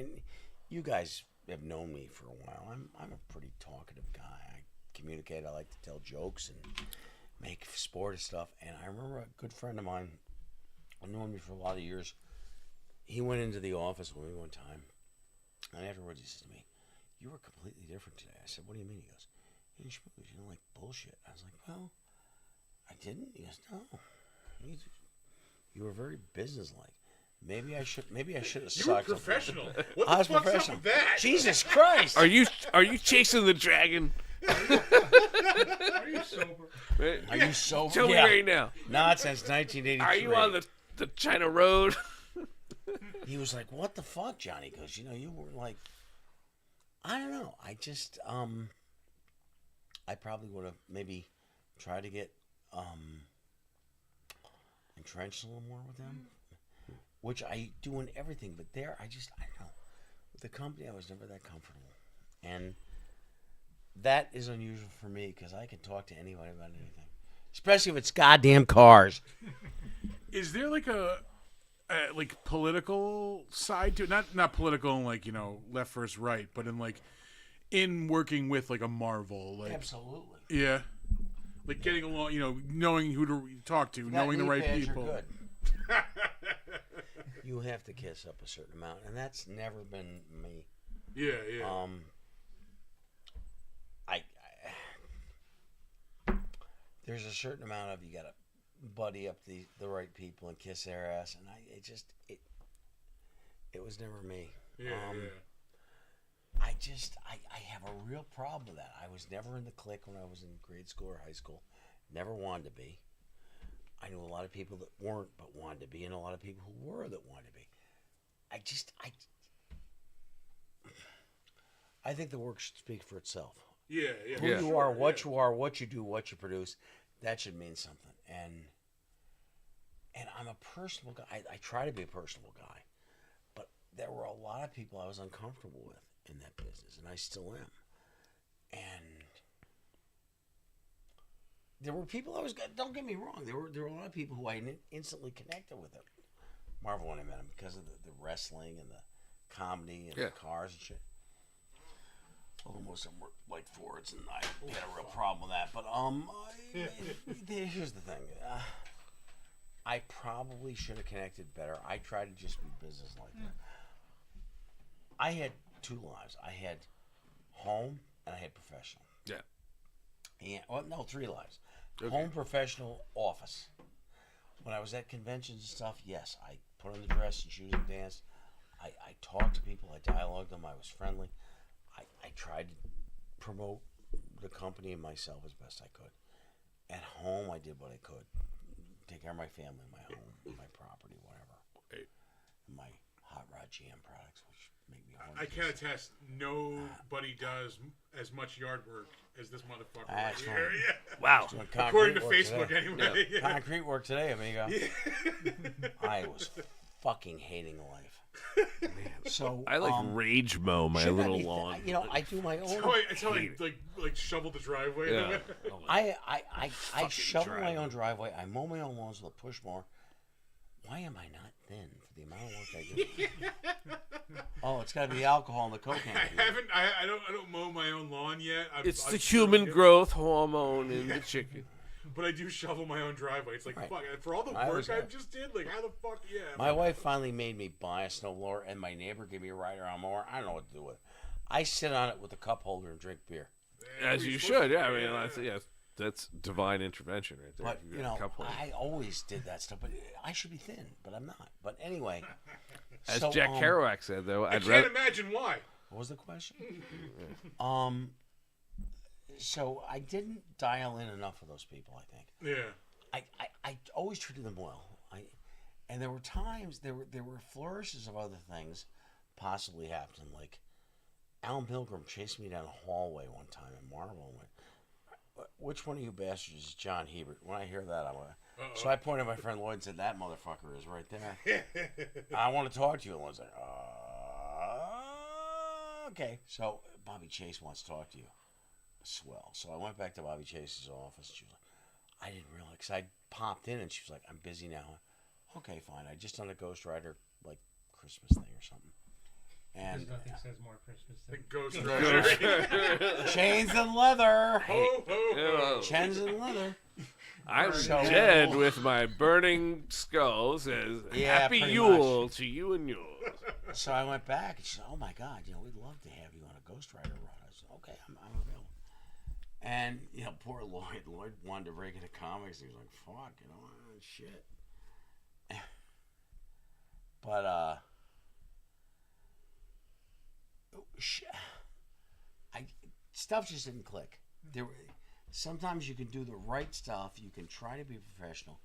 you guys have known me for a while. I'm a pretty talkative guy. I communicate. I like to tell jokes and make sport and stuff. And I remember a good friend of mine, I've known me for a lot of years. He went into the office with me one time, and afterwards he says to me, "You were completely different today." I said, "What do you mean?" He goes, "You don't like bullshit." I was like, "Well, I didn't." He goes, "No, you were very businesslike. Maybe I should have You were sucked." professional. What I the was fuck's professional. up with that? Jesus Christ! Are you chasing the dragon? Are you sober? Are you so? Tell me Yeah. right now. Not since 1983. Are you on the China Road? He was like, "What the fuck, Johnny?" He goes, "You were like, I don't know. I just, I probably would have maybe tried to get entrenched a little more with them, which I do in everything. But there, I don't know. With the company, I was never that comfortable, and that is unusual for me because I can talk to anybody about anything, especially if it's goddamn cars." Is there like a like political side to it? Not political in like, left versus right, but in working with like a Marvel, like Absolutely. yeah, like getting along, knowing who to talk to, knowing the right people. Good. You have to kiss up a certain amount, and that's never been me. Yeah, yeah. There's a certain amount of you gotta buddy up the right people and kiss their ass, and it was never me. Yeah, yeah. I have a real problem with that. I was never in the clique when I was in grade school or high school. Never wanted to be. I knew a lot of people that weren't but wanted to be, and a lot of people who were that wanted to be. I think the work should speak for itself. Yeah, yeah. Who you are, what you are, what you do, what you produce, that should mean something. And I'm a personable guy. I try to be a personable guy. But there were a lot of people I was uncomfortable with in that business, and I still am. And there were people don't get me wrong, there were a lot of people who I instantly connected with at Marvel when I met them because of the wrestling and the comedy and the cars and shit. Although most of them were white Fords, and I had a real problem with that. But here's the thing. I probably should have connected better. I tried to just be business like that. I had 2 lives. I had home and I had professional. Yeah. And 3 lives. Okay. Home, professional, office. When I was at conventions and stuff, yes, I put on the dress and shoes and danced. I talked to people. I dialogued them. I was friendly. I tried to promote the company and myself as best I could. At home, I did what I could. Take care of my family, my home, my property, whatever. Right. My hot rod GM products, which make me I can attest, nobody does as much yard work as this motherfucker right That's here. right. Yeah. Wow. According to Facebook, anyway. Yeah. Concrete work today, amigo. Yeah. I was fucking hating life. So I rage mow my shouldn't little I be- lawn. I do my own. It's how I like shovel the driveway. Yeah. I shovel my driveway. own driveway. I mow my own lawns with a push mower. Why am I not thin for the amount of work I do? Oh, it's got to be the alcohol and the cocaine. I don't mow my own lawn yet. It's I'm the still human getting- growth hormone in the chicken. But I do shovel my own driveway. It's like, Right. fuck, for all the I work always I have. just did, like, how the fuck, yeah. My wife finally made me buy a snowblower, and my neighbor gave me a ride around mower. I don't know what to do with it. I sit on it with a cup holder and drink beer. As you should, yeah. I mean, that's divine intervention right there. But, You got a couple. I always did that stuff. But I should be thin, but I'm not. But anyway. As so, Jack Kerouac said, though, I I'd can't rather. imagine why. What was the question? So I didn't dial in enough of those people, I think. Yeah. I always treated them well. And there were times, there were flourishes of other things possibly happening. Like Alan Pilgrim chased me down a hallway one time in Marvel and went, "Which one of you bastards is John Hebert?" When I hear that, I'm like, so I pointed at my friend Lloyd and said, "That motherfucker is right there. I want to talk to you." And Lloyd's like, okay. So Bobby Chase wants to talk to you. swell. So I went back to Bobby Chase's office. She was like, I didn't realize, because I popped in and she was like, I'm busy now. Okay, fine. I just done a Ghost Rider like Christmas thing or something. And Because nothing says more Christmas The than Ghost Rider. chains and leather. Ho, ho, ho. Chains and leather. I'm So- dead with my burning skull. Says Yeah, Happy pretty Yule to you and yours. So I went back and she said, oh my God, we'd love to have you on a Ghost Rider run. I said, okay, I'm available. And, poor Lloyd. Lloyd wanted to break into comics. He was like, fuck, shit. But, stuff just didn't click. Sometimes you can do the right stuff. You can try to be professional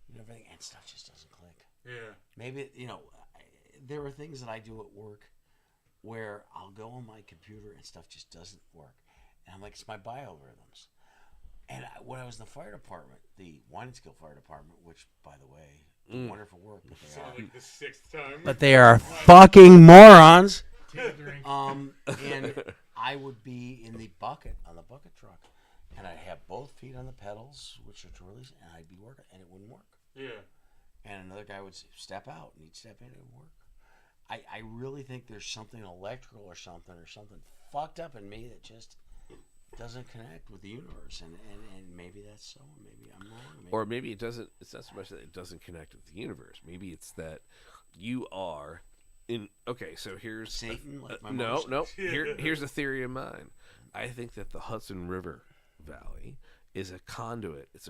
and everything, and stuff just doesn't click. Yeah. Maybe, there are things that I do at work where I'll go on my computer and stuff just doesn't work. And I'm like, it's my biorhythms. And when I was in the fire department, the Wine-and-Skill Fire Department, which, by the way, wonderful work, but It's they are. like the 6th time. But they are fucking morons. take a drink. And I would be in the bucket, on the bucket truck, and I'd have both feet on the pedals, which are to release, and I'd be working, and it wouldn't work. Yeah. And another guy would step out, and he'd step in, and it would work. I really think there's something electrical or something fucked up in me that just doesn't connect with the universe, and maybe that's so, maybe I'm wrong. Or maybe it doesn't. It's not so much that it doesn't connect with the universe. Maybe it's that you are in. Okay, so here's Satan, like my no, motion. no. Here's a theory of mine. I think that the Hudson River Valley is a conduit. It's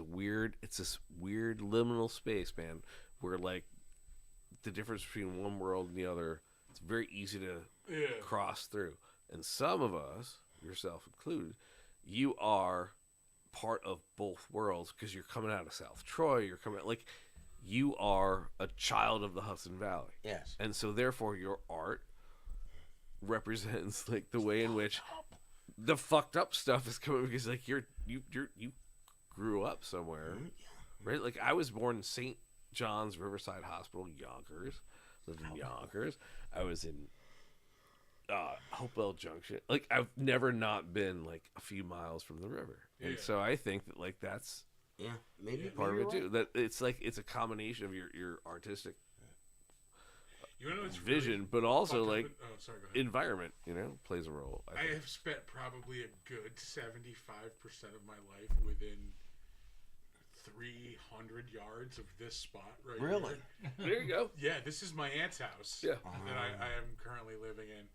this weird liminal space, man, where like the difference between one world and the other, it's very easy to cross through. And some of us, yourself included, you are part of both worlds because you're coming out of South Troy. You're coming like you are a child of the Hudson Valley. Yes. And so therefore your art represents like the way in which the fucked up stuff is coming because like you grew up somewhere, right? Like I was born in St. John's Riverside Hospital, Yonkers. Lived in Yonkers. I was in Hopewell Junction. Like I've never not been like a few miles from the river, and so I think that like that's maybe part of it you're too. That it's like it's a combination of your artistic You know what's vision, really but also fucked up like oh, sorry, go ahead. environment. Plays a role. I I think. have spent probably a good 75% of my life within 300 yards of this spot right Really? here. There you go. Yeah, this is my aunt's house Yeah. that I am currently living in.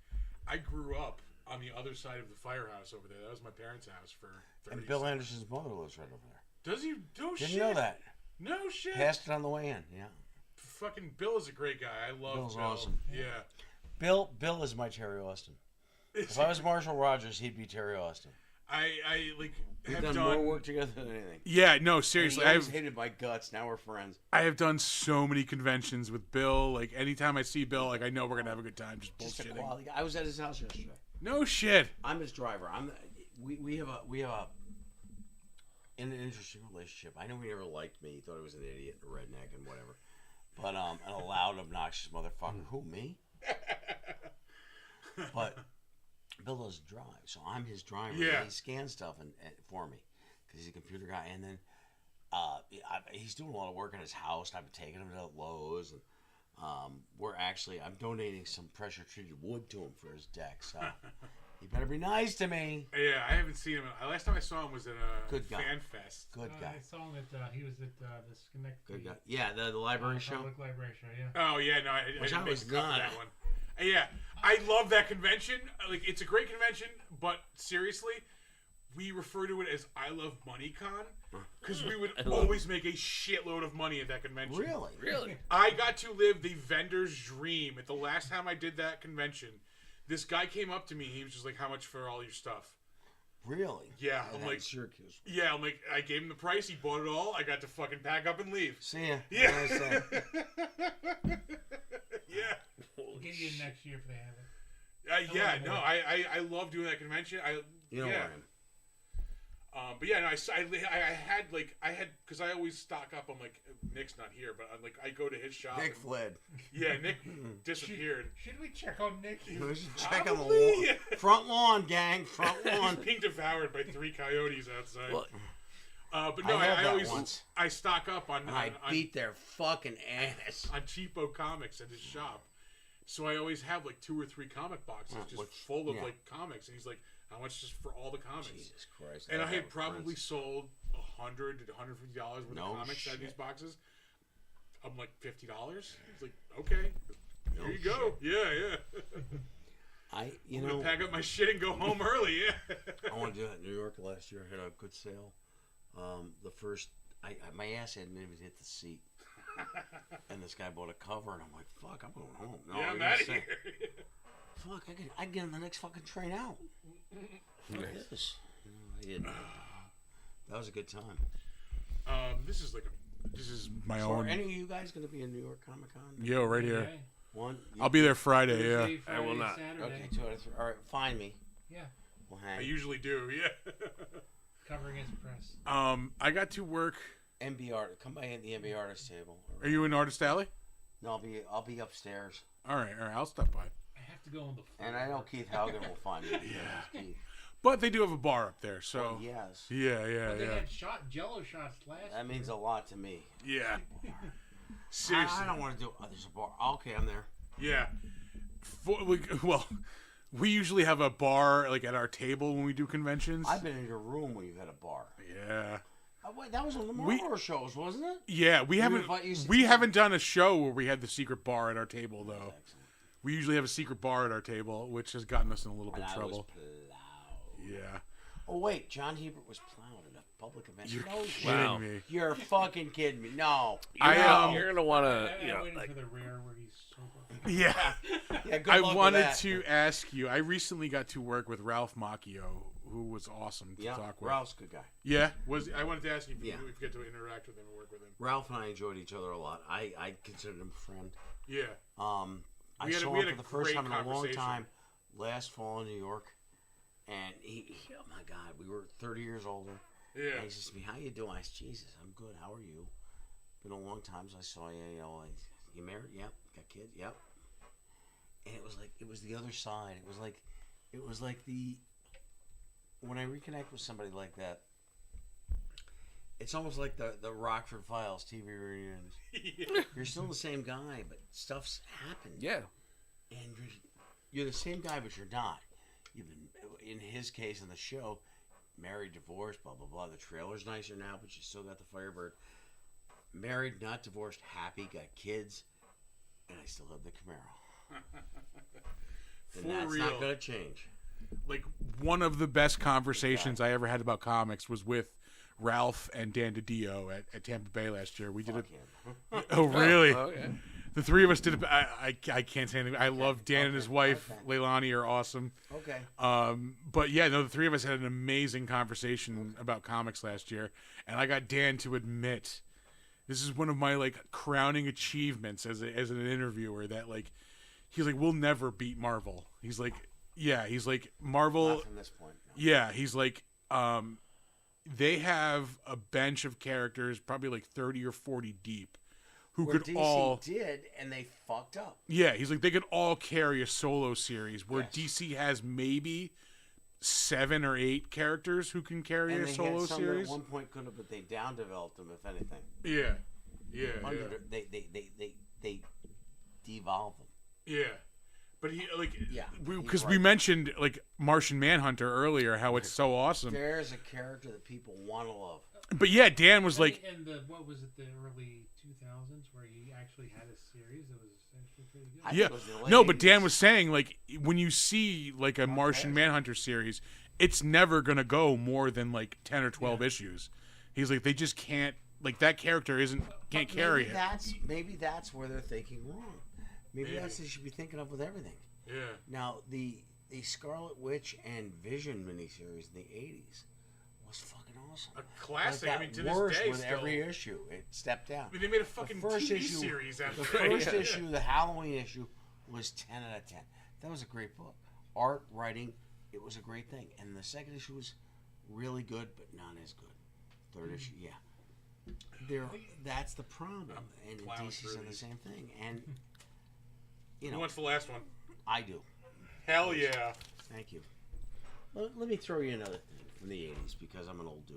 I grew up on the other side of the firehouse over there. That was my parents' house for 30 And Bill years. Anderson's mother lives right over there. Does he? No Didn't shit. know that. No shit. Passed it on the way in. Yeah. Fucking Bill is a great guy. I love Bill's Bill. awesome. Yeah. Bill is my Terry Austin. If I was Marshall Rogers, he'd be Terry Austin. I like We've have done done more work together than anything. Yeah, no, And seriously. he always hated my guts. Now we're friends. I have done so many conventions with Bill. Like anytime I see Bill, like I know we're gonna have a good time just Just a bullshitting. quality guy. I was at his house yesterday. No shit. I'm his driver. We have an interesting relationship. I know he never liked me. He thought I was an idiot and a redneck and whatever. But a loud, obnoxious motherfucker. Who, me? But Bill doesn't drive, so I'm his driver. Yeah. He scans stuff and for me because he's a computer guy. And then he's doing a lot of work in his house. And I've been taking him to Lowe's, and I'm donating some pressure treated wood to him for his deck. So he better be nice to me. Yeah, I haven't seen him. Last time I saw him was at a Good guy. fan fest. Good guy. I saw him at he was at the Schenectady Good guy. Yeah, the library show. Public library show. Yeah. Oh yeah, no, I Which didn't I make was the cut for gonna. that one. Yeah, I love that convention. Like, it's a great convention, but seriously, we refer to it as I Love MoneyCon because we would always make a shitload of money at that convention. Really? I got to live the vendor's dream. At the last time I did that convention, this guy came up to me. He was just like, "How much for all your stuff?" Really? Yeah, And I'm that like, Syracuse. yeah, I'm like, I gave him the price. He bought it all. I got to fucking pack up and leave. See ya. Yeah. Nice, Yeah. We'll get you in next year if they have it. Yeah, no, I love doing that convention. You know yeah. where I am. But yeah, no, I had because I always stock up on like Nick's not here, but I'm like I go to his shop. Nick and- fled. Yeah, Nick disappeared. Should we check on Nick? We should check on the Probably. lawn. Front lawn, gang. Front He's lawn. being devoured by 3 coyotes outside. Well, But no, I had I that always once. I stock up on And I on, beat their fucking ass. on cheapo comics at his shop. So I always have like 2 or 3 comic boxes just which- full of yeah. like comics, and he's like, "How much just for all the comics?" Jesus Christ. And I that had was probably Prince. sold $100 to $150 worth No of comics out of shit. these boxes. I'm like $50. It's like, okay, No here you go. Yeah. You I'm know, gonna pack up my shit and go home early. Yeah. I want to do that in New York last year. I had a good sale. The first, my ass hadn't even hit the seat. And this guy bought a cover, and I'm like, fuck, I'm going home. No, Yeah, I'm you're out of gonna here. say, fuck, I can get on the next fucking train out. Fuck this. No, I didn't. That was a good time. This is my So are own. any of you guys going to be in New York Comic Con? Yo, right here. Okay. One? I'll be there Friday. Yeah, Thursday, I will Friday, not. Saturday. Okay, 2 out of 3. All right, find me. Yeah. We'll I hang. usually do. Yeah. Covering his press. I got to work. MB art. Come by at the MB artist table. Are you in Artist Alley? No, I'll be upstairs. All right. I'll stop by. I have to go on the floor. And I know Keith Haugen will find me. Yeah. Keith. But they do have a bar up there, so Oh, yes. yeah. But they had Jello shots last That means year. a lot to me. Yeah. Seriously. I don't want to do. Oh, there's a bar. Okay, I'm there. Yeah. We usually have a bar like at our table when we do conventions. I've been in your room when you had a bar. Yeah. Oh, wait, that was on the Marlboro shows, wasn't it? Yeah, we haven't invite you to we come. haven't done a show where we had the secret bar at our table though. Excellent. We usually have a secret bar at our table, which has gotten us in a little bit And of I was trouble. plowed. Yeah. Oh wait, John Hebert was plowed at a public event. You're No kidding shit. Wow. me. You're fucking kidding me. No. You're gonna want to, I'm waiting for the rare where he's sober. Yeah. Yeah, good I luck with wanted that. to ask you. I recently got to work with Ralph Macchio, who was awesome to Yeah, talk with. Ralph's a good guy. Yeah, I wanted to ask you if Yeah. you get to interact with him and work with him. Ralph and I enjoyed each other a lot. I considered him a friend. Yeah. I We had a- saw we had him a for the first great time in a long conversation. time last fall in New York, and he oh my God, we were 30 years older. Yeah. And he says to me, "How you doing?" I said, "Jesus, I'm good. How are you? Been a long time since I saw you. You know, like, you married? Yep. Got kids? Yep." And it was the other side. It was like when I reconnect with somebody like that, it's almost like the Rockford Files TV reunions. You're still the same guy, but stuff's happened. Yeah. And you're the same guy, but you're not. You've been, in his case, in the show, married, divorced, blah, blah, blah. The trailer's nicer now, but you still got the Firebird. Married, not divorced, happy, got kids, and I still have the Camaro. And For that's real. not going to change. Like one of the best conversations I ever had about comics was with Ralph and Dan DiDio at Tampa Bay last year. We did it. Fuck him. Oh, really? Okay. The three of us did it. I can't say anything. I love Dan and his wife, Leilani, are awesome. Okay. But yeah, no, the three of us had an amazing conversation about comics last year, and I got Dan to admit this is one of my like crowning achievements as an interviewer. That like he's like, we'll never beat Marvel. He's like, yeah, he's like Marvel. Not from this point. No. Yeah, he's like, they have a bench of characters, probably like 30 or 40 deep, who Where could DC all. did, and they fucked up. Yeah, he's like they could all carry a solo series where Yes. DC has maybe 7 or 8 characters who can carry And a they solo had some series. that at one point could have, but they down developed them, if anything. Yeah, yeah, They devolved them. yeah. But he like Yeah, because he's we right. mentioned like Martian Manhunter earlier, how it's so awesome. There's a character that people want to love. But yeah, Dan was like, and the what was it, the early 2000s where he actually had a series that was actually pretty good. I yeah, think it was the late no, but 80s. Dan was saying like when you see like a Martian Manhunter series, it's never gonna go more than like 10 or 12 issues. He's like they just can't like that character can't carry it. Maybe that's where they're thinking wrong. Maybe that's what they should be thinking of with everything. Yeah. Now, the Scarlet Witch and Vision miniseries in the 80s was fucking awesome. A classic. But I mean, to got worse this day, with still. every issue. It stepped down. I mean, they made a fucking TV series after The it. first issue, the Halloween issue, was 10 out of 10. That was a great book. Art, writing, it was a great thing. And the second issue was really good, but not as good. Third issue, yeah. That's the problem, and plowing DC's through done the these. same thing. And you Who know, wants the last one? I do. Hell yeah. Thank you. Let me throw you another thing from the '80s because I'm an old dude.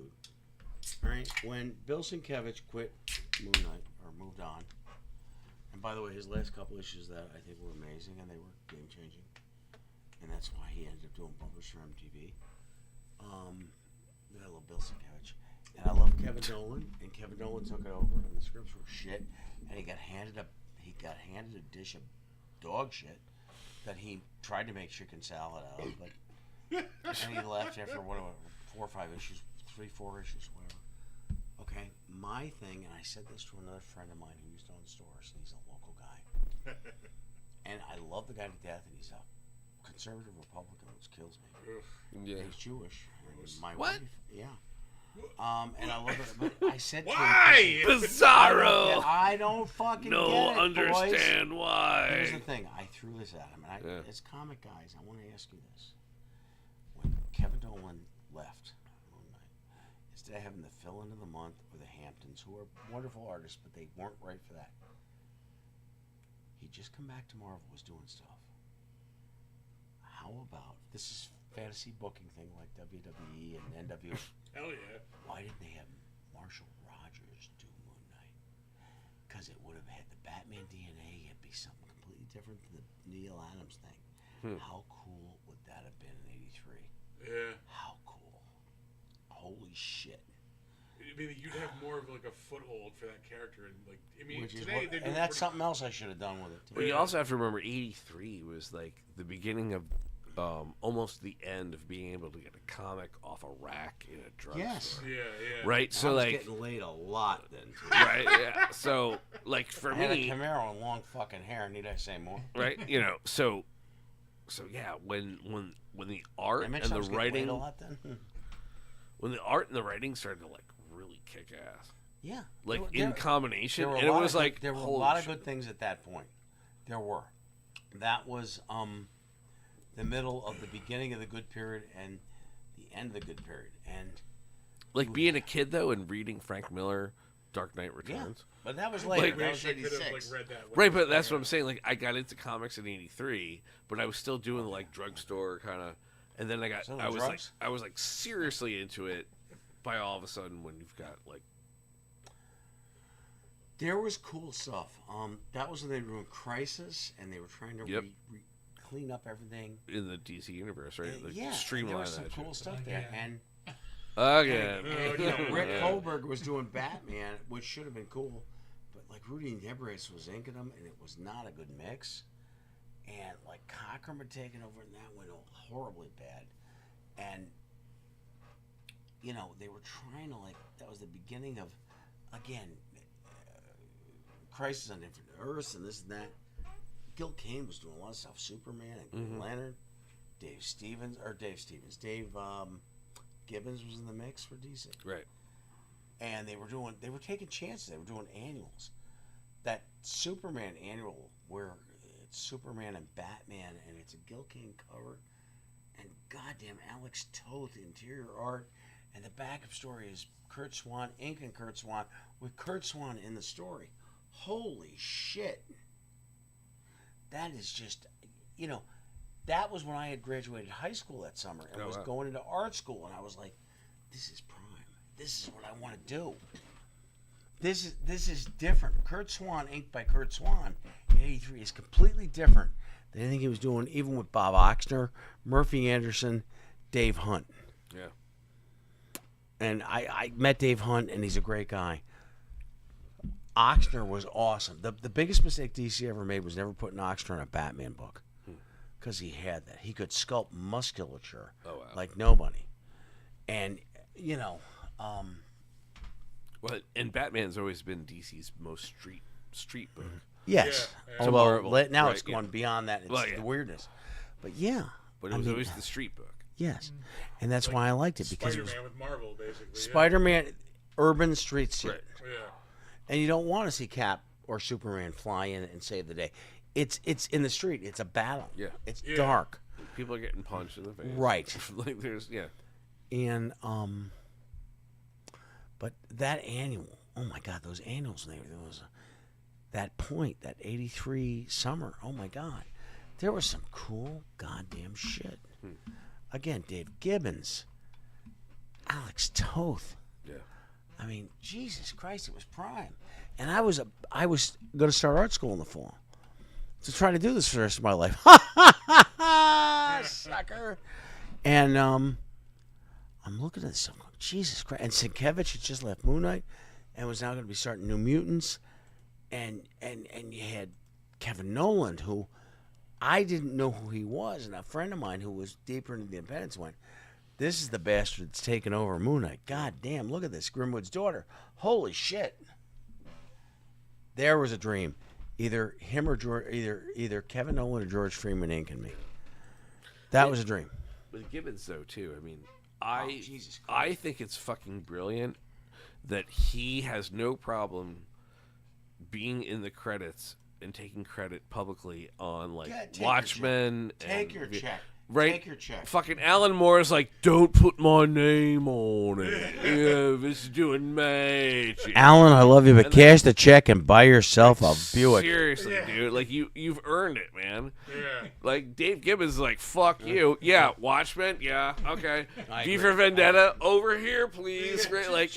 All right, when Bill Sienkiewicz quit Moon Knight or moved on, and by the way, his last couple issues that I think were amazing and they were game changing, and that's why he ended up doing bumpers for MTV. I love Bill Sienkiewicz, and I love Kevin Nolan, and Kevin Nolan took it over, and the scripts were shit, and he got handed a dish of dog shit that he tried to make chicken salad out of, but and he left after 4 or 5 issues, 3, 4 issues, whatever. Okay, my thing, and I said this to another friend of mine who used to own stores, and he's a local guy, and I love the guy to death, and he's a conservative Republican, which kills me. Yeah. He's Jewish. And my What? wife, yeah. And I love it, but I said to him, Why? Bizarro. I don't fucking No get it, understand boys. why. Here's the thing. I threw this at him, and Yeah. as comic guys, I want to ask you this: when Kevin Nolan left Moon Knight, instead of having the fill-in of the month or the Hamptons, who are wonderful artists, but they weren't right for that, he'd just come back to Marvel, was doing stuff. How about this is fantasy booking thing like WWE and NWA? Hell yeah. Why didn't they have Marshall Rogers do Moon Knight? Because it would have had the Batman DNA. It'd be something completely different than the Neil Adams thing. How cool would that have been in '83? Yeah. How cool! Holy shit! I mean, you'd have more of like a foothold for that character, and like, I mean, Which is today what, they're and doing that's pretty- something else I should have done with it. Too. But you also have to remember, '83 was like the beginning of almost the end of being able to get a comic off a rack in a drugstore. Yes. Yeah, yeah. Right. I So was like, getting laid a lot then. Too. right. Yeah. So like for I had a me, Camaro and long fucking hair. Need I say more? right? You know. So yeah. When the art I and mentioned I the was getting laid writing, a lot then. when the art and the writing started to like really kick ass, Yeah. like There- in combination, There were and a it lot was of good- like there were a holy lot of shit. good things at that point. There were. That was the middle of the beginning of the good period and the end of the good period. And Like being a kid though and reading Frank Miller, Dark Knight yeah, Returns. but that was I later. That wish was I could have '86. like read that. Right, but that's what I'm saying. Like, I got into comics in '83, but I was still doing like drugstore kind of, and then So the I was drugs? like seriously into it. By all of a sudden, when you've got like, There was cool stuff. That was when they were doing Crisis, and they were trying to Yep. clean up everything. in the DC universe, right? Like, Yeah, and there streamline was some that cool shit. stuff there. Again. And Again, you know, Rick Yeah. Kohlberg was doing Batman, which should have been cool, but like Rudy Nebres was inking them, and it was not a good mix. And like Cockrum had taken over, and that went horribly bad. And you know, they were trying to like that was the beginning of again Crisis on Different Earths and this and that. Gil Kane was doing a lot of stuff. Superman and Green Lantern. Dave Gibbons was in the mix for DC. right? And they were taking chances. They were doing annuals. That Superman annual where it's Superman and Batman and it's a Gil Kane cover and goddamn Alex Toth interior art and the backup story is Kurt Swan, ink and Kurt Swan with Kurt Swan in the story. Holy shit. That is just, you know, that was when I had graduated high school that summer and Oh, was wow. going into art school, and I was like, this is prime. This is what I want to do. This is different. Kurt Swan, inked by Kurt Swan in '83 is completely different than anything he was doing, even with Bob Oxner, Murphy Anderson, Dave Hunt. Yeah. And I met Dave Hunt, and he's a great guy. Oxner was awesome. The biggest mistake DC ever made was never putting Oxner in a Batman book. Because he had that. He could sculpt musculature Oh, wow. like nobody. And, you know, Well, and Batman's always been DC's most street book. yes. Yeah, yeah. Although Marvel, now right, it's gone beyond that. It's Well, yeah. the weirdness. But yeah. But it I was mean, always the street book. yes. And that's why I liked it. Because it was Spider-Man with Marvel, basically. Yeah. Spider-Man, urban street suit. Right. Yeah. And you don't want to see Cap or Superman fly in and save the day. It's in the street. It's a battle. Yeah. It's Yeah. dark. People are getting punched in the face. Right. Like there's And but that annual, oh my God, those annuals and everything was that point, that '83 summer. Oh my God, there was some cool goddamn shit. Again, Dave Gibbons, Alex Toth. Yeah. I mean, Jesus Christ, it was prime. And I was going to start art school in the fall to try to do this for the rest of my life. Sucker. And I'm looking at this, I'm going, Jesus Christ. And Sienkiewicz had just left Moon Knight and was now going to be starting New Mutants. And you had Kevin Nolan, who I didn't know who he was, and a friend of mine who was deeper into the independents went, this is the bastard that's taken over Moon Knight. God damn, look at this. Grimwood's daughter. Holy shit. There was a dream. Either him or George, either Kevin Nolan or George Freeman inking me. That was a dream. With Gibbons, though, too, I mean, Jesus Christ. I think it's fucking brilliant that he has no problem being in the credits and taking credit publicly on, like, Yeah, take your Watchmen. Take your check. Right? Take your check. Fucking Alan Moore's like, don't put my name on it. Yeah, this is doing magic. Alan, I love you, but cash the check and buy yourself a Buick. Seriously, dude. Like, you've earned it, man. Yeah. Like, Dave Gibbons is like, fuck you. Yeah, Watchmen? Yeah, okay. I V agree. for Vendetta, over here, please. Right? Like,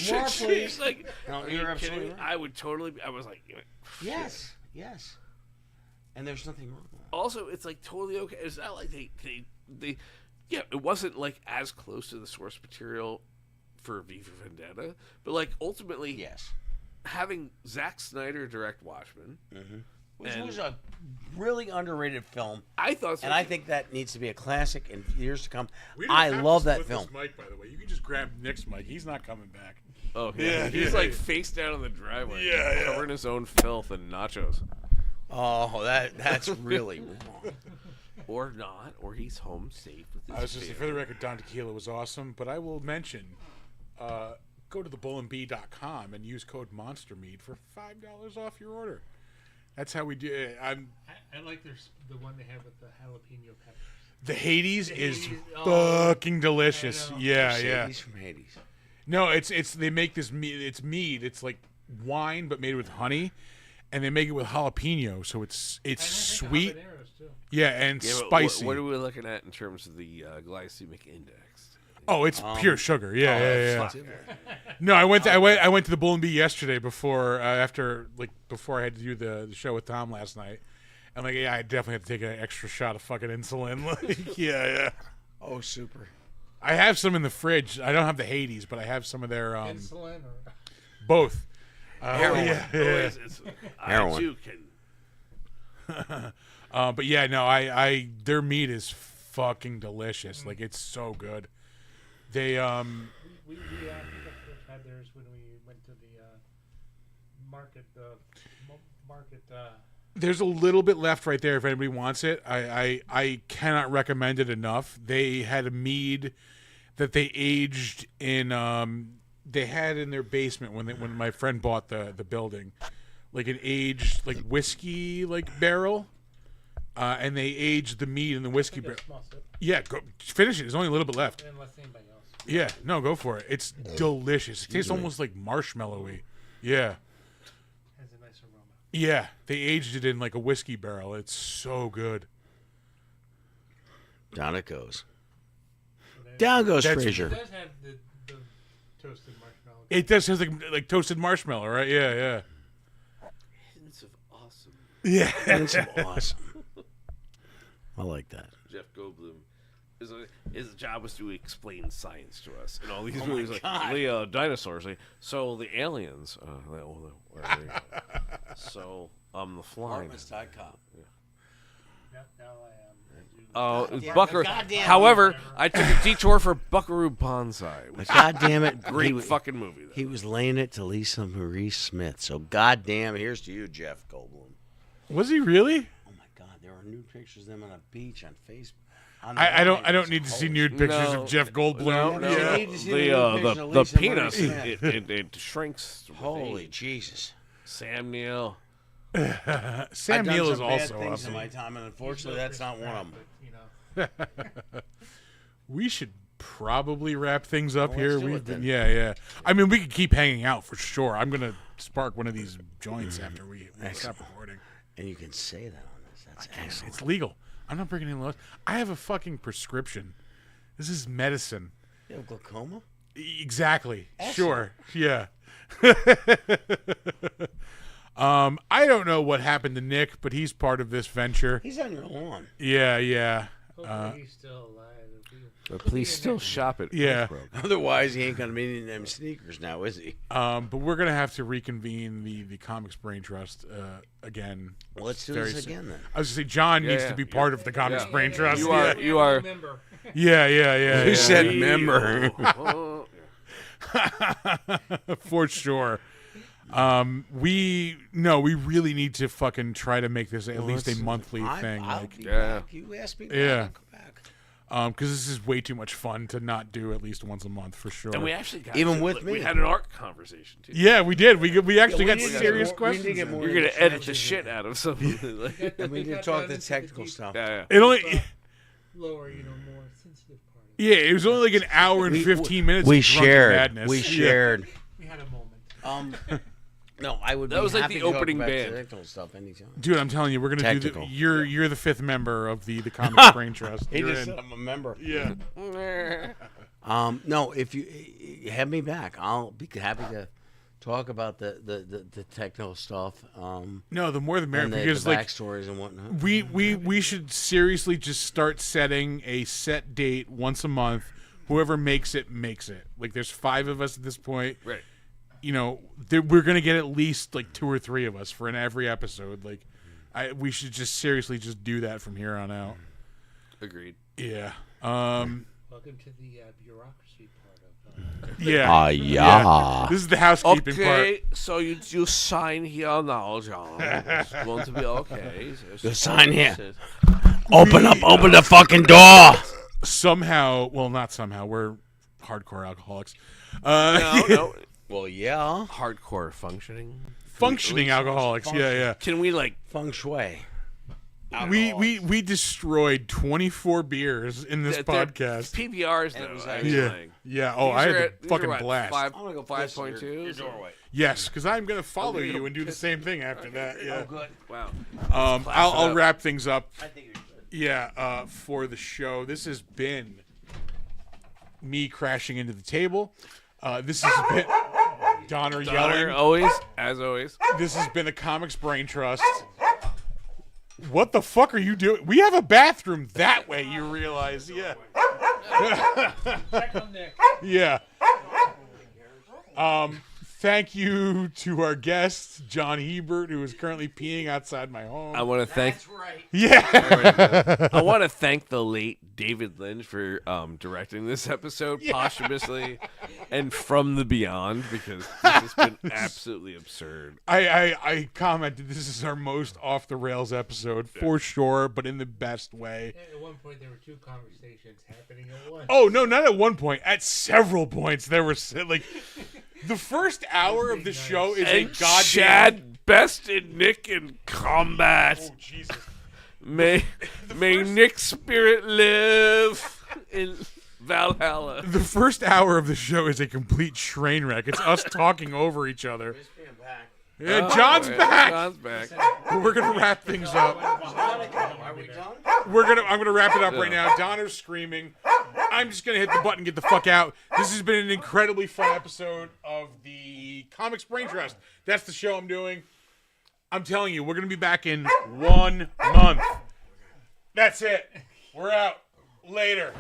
More, please. Like, No, are you're you absolutely kidding me? right. I would totally, I was like, Yes, yes. And there's nothing wrong with that. also, it's like totally okay. It's not like they yeah, it wasn't like as close to the source material for V for Vendetta, but like ultimately, Yes. having Zack Snyder direct Watchmen, Which And- was a really underrated film, I thought, and I think that needs to be a classic in years to come. We don't I have to love that split film. This mic, by the way, you can just grab Nick's mic. He's not coming back. oh Yeah, he's yeah. like face down in the driveway, Yeah, covering his own filth and nachos, Oh, that's really wrong. or not, or he's home safe with his I was just for the family. record, Don Tequila was awesome, but I will mention, go to thebullandbee.com and use code MonsterMeat for $5 off your order. That's how we do it. I like the one they have with the jalapeno peppers. The Hades The is Hades, oh, fucking delicious. I know. Yeah, yeah. Mercedes from Hades. No, it's they make this mead. It's mead. It's like wine but made with honey, and they make it with jalapeno, so it's And I think sweet. habaneros, too. Yeah, and Yeah, but spicy. What are we looking at in terms of the glycemic index? Oh, it's pure sugar. Yeah, yeah. Fuck. No, I went to the Bull and Bee yesterday before before I had to do the show with Tom last night. And like, yeah, I definitely had to take an extra shot of fucking insulin. Like, yeah. Oh, super. I have some in the fridge. I don't have the Hades, but I have some of their Insulin or both. Heroin. Yeah. I Heroin. too can. But yeah, no, I their meat is fucking delicious. Like, it's so good. They we I think I had theirs when we went to the market. There's a little bit left right there if anybody wants it. I cannot recommend it enough. They had a mead that they aged in they had in their basement when my friend bought the building, like an aged like whiskey like barrel. And they aged the mead in the whiskey Take a barrel. small sip, Yeah, go finish it. There's only a little bit left. unless anybody else. Yeah, no, go for it. It's delicious. It tastes almost like marshmallowy. Yeah. Has a nice aroma. Yeah, they aged it in like a whiskey barrel. It's so good. Down it goes. So that- Down goes That's- It Frazier. does have the toasted marshmallow. It does taste like toasted marshmallow, right? Yeah, yeah. Hints of awesome. Yeah. That's awesome. I like that. Jeff Goldblum. His job was to explain science to us in all these Oh movies. my Like God. the dinosaurs. Like, so the aliens. So the flying. Apartments.com. Now I am. Oh, God damn- Bucker. goddamn- However, I took a detour for Buckaroo Banzai. But Which God damn it, great fucking movie. Though. He was laying it to Lisa Marie Smith. So goddamn, here's to you, Jeff Goldblum. Was he really? Oh my God, there are nude pictures of them on a beach on Facebook. I don't need to see nude pictures No, of Jeff Goldblum. No, Yeah. Yeah. You need to see the nude pictures the of Lisa Marie penis Smith. it shrinks. with Holy age. Jesus! Sam Neill. Sam I've done Neill is some bad also things in awesome. my time, and unfortunately, that's not one of them. But, you know, We should probably wrap things up Well, here. let's do We've it been, then. yeah. I mean, we could keep hanging out for sure. I'm gonna spark one of these joints after we stop recording. And you can say that on this. That's excellent. It's legal. I'm not breaking any laws. I have a fucking prescription. This is medicine. You have glaucoma? Exactly. Excellent. Sure. Yeah. I don't know what happened to Nick, but he's part of this venture. He's on your lawn. Yeah. Hopefully he's still alive. But please still shop at Yeah. Broke. Otherwise, he ain't gonna be in them sneakers now, is he? But we're gonna have to reconvene the Comics Braintrust again. Well, let's do very this soon. again then. I was gonna say John needs yeah. to be part of the Comics Yeah. Braintrust. You are. You are. Remember. Yeah. Who said member? For sure. We really need to fucking try to make this at least a monthly thing. I'll Like, be Yeah. back. You asked me. Yeah. I'll come back. because this is way too much fun to not do at least once a month for sure. And we actually got Even to- with we me. had an art conversation too. yeah, we did. We actually we got need to get serious more- we questions. need to get in. more- You're gonna edit the shit out of something. Like, And we did talk the technical stuff. yeah. It only, Lower, more sensitive part. yeah, it was only like an hour and 15 minutes. We of drunken shared. madness. We Yeah. shared. We had a moment. No, I would. That be was like happy the to talk opening about band. technical stuff anytime. Dude, I'm telling you, we're gonna Technical. do the. You're the fifth member of the Comics Brain Trust. He You're just in. said I'm a member. Yeah. No, if you have me back, I'll be happy to talk about the technical stuff. No, the more the merrier, And because the like backstories and whatnot. we should seriously just start setting a set date once a month. Whoever makes it makes it. Like there's 5 of us at this point. Right. You know, we're gonna get at least like 2 or 3 of us for in every episode. Like, we should just seriously just do that from here on out. Agreed. Yeah. Welcome to the bureaucracy part of. Yeah. yeah. This is the housekeeping part. Okay, so you sign here now, John. It's going to be okay. You sign here. Open the fucking door. Somehow, well, not somehow. We're hardcore alcoholics. No. Well, yeah. Hardcore functioning. Functioning alcoholics. Yeah. Can we like? Feng shui. We destroyed 24 beers in this podcast. PBRs And it though. was I actually- mean, Yeah. like, Yeah. Oh, these I had are a at- these fucking are what, blast. I'm gonna go 5.2. doorway. Yes, because I'm gonna follow you and do the same thing after that. Yeah. Good. Wow. I'll up. wrap things up. I think you should. Yeah. For the show, this has been me crashing into the table. This has been Donner Donner, yelling. always, as always. This has been the Comics Brain Trust. What the fuck are you doing? We have a bathroom that way, you realize. Yeah. Check on Nick. Yeah. Thank you to our guest, John Hebert, who is currently peeing outside my home. I want to thank. Yeah. I want to thank the late David Lynch for directing this episode posthumously and from the beyond, because this has been absolutely absurd. I commented this is our most off the rails episode for sure, but in the best way. At one point, there were 2 conversations happening at once. Oh no, not at one point. At several points, there were like the first hour of the show is a And goddamn. Chad bested Nick in combat. Oh Jesus. May Nick's spirit live in Valhalla. The first hour of the show is a complete train wreck. It's us talking over each other. Yeah, John's back. John's back. We're gonna wrap things up. Are we done? I'm gonna wrap it up right now. Donner's screaming. I'm just gonna hit the button and get the fuck out. This has been an incredibly fun episode of the Comics Brain Trust. That's the show I'm doing. I'm telling you, we're gonna be back in 1 month. That's it. We're out. Later.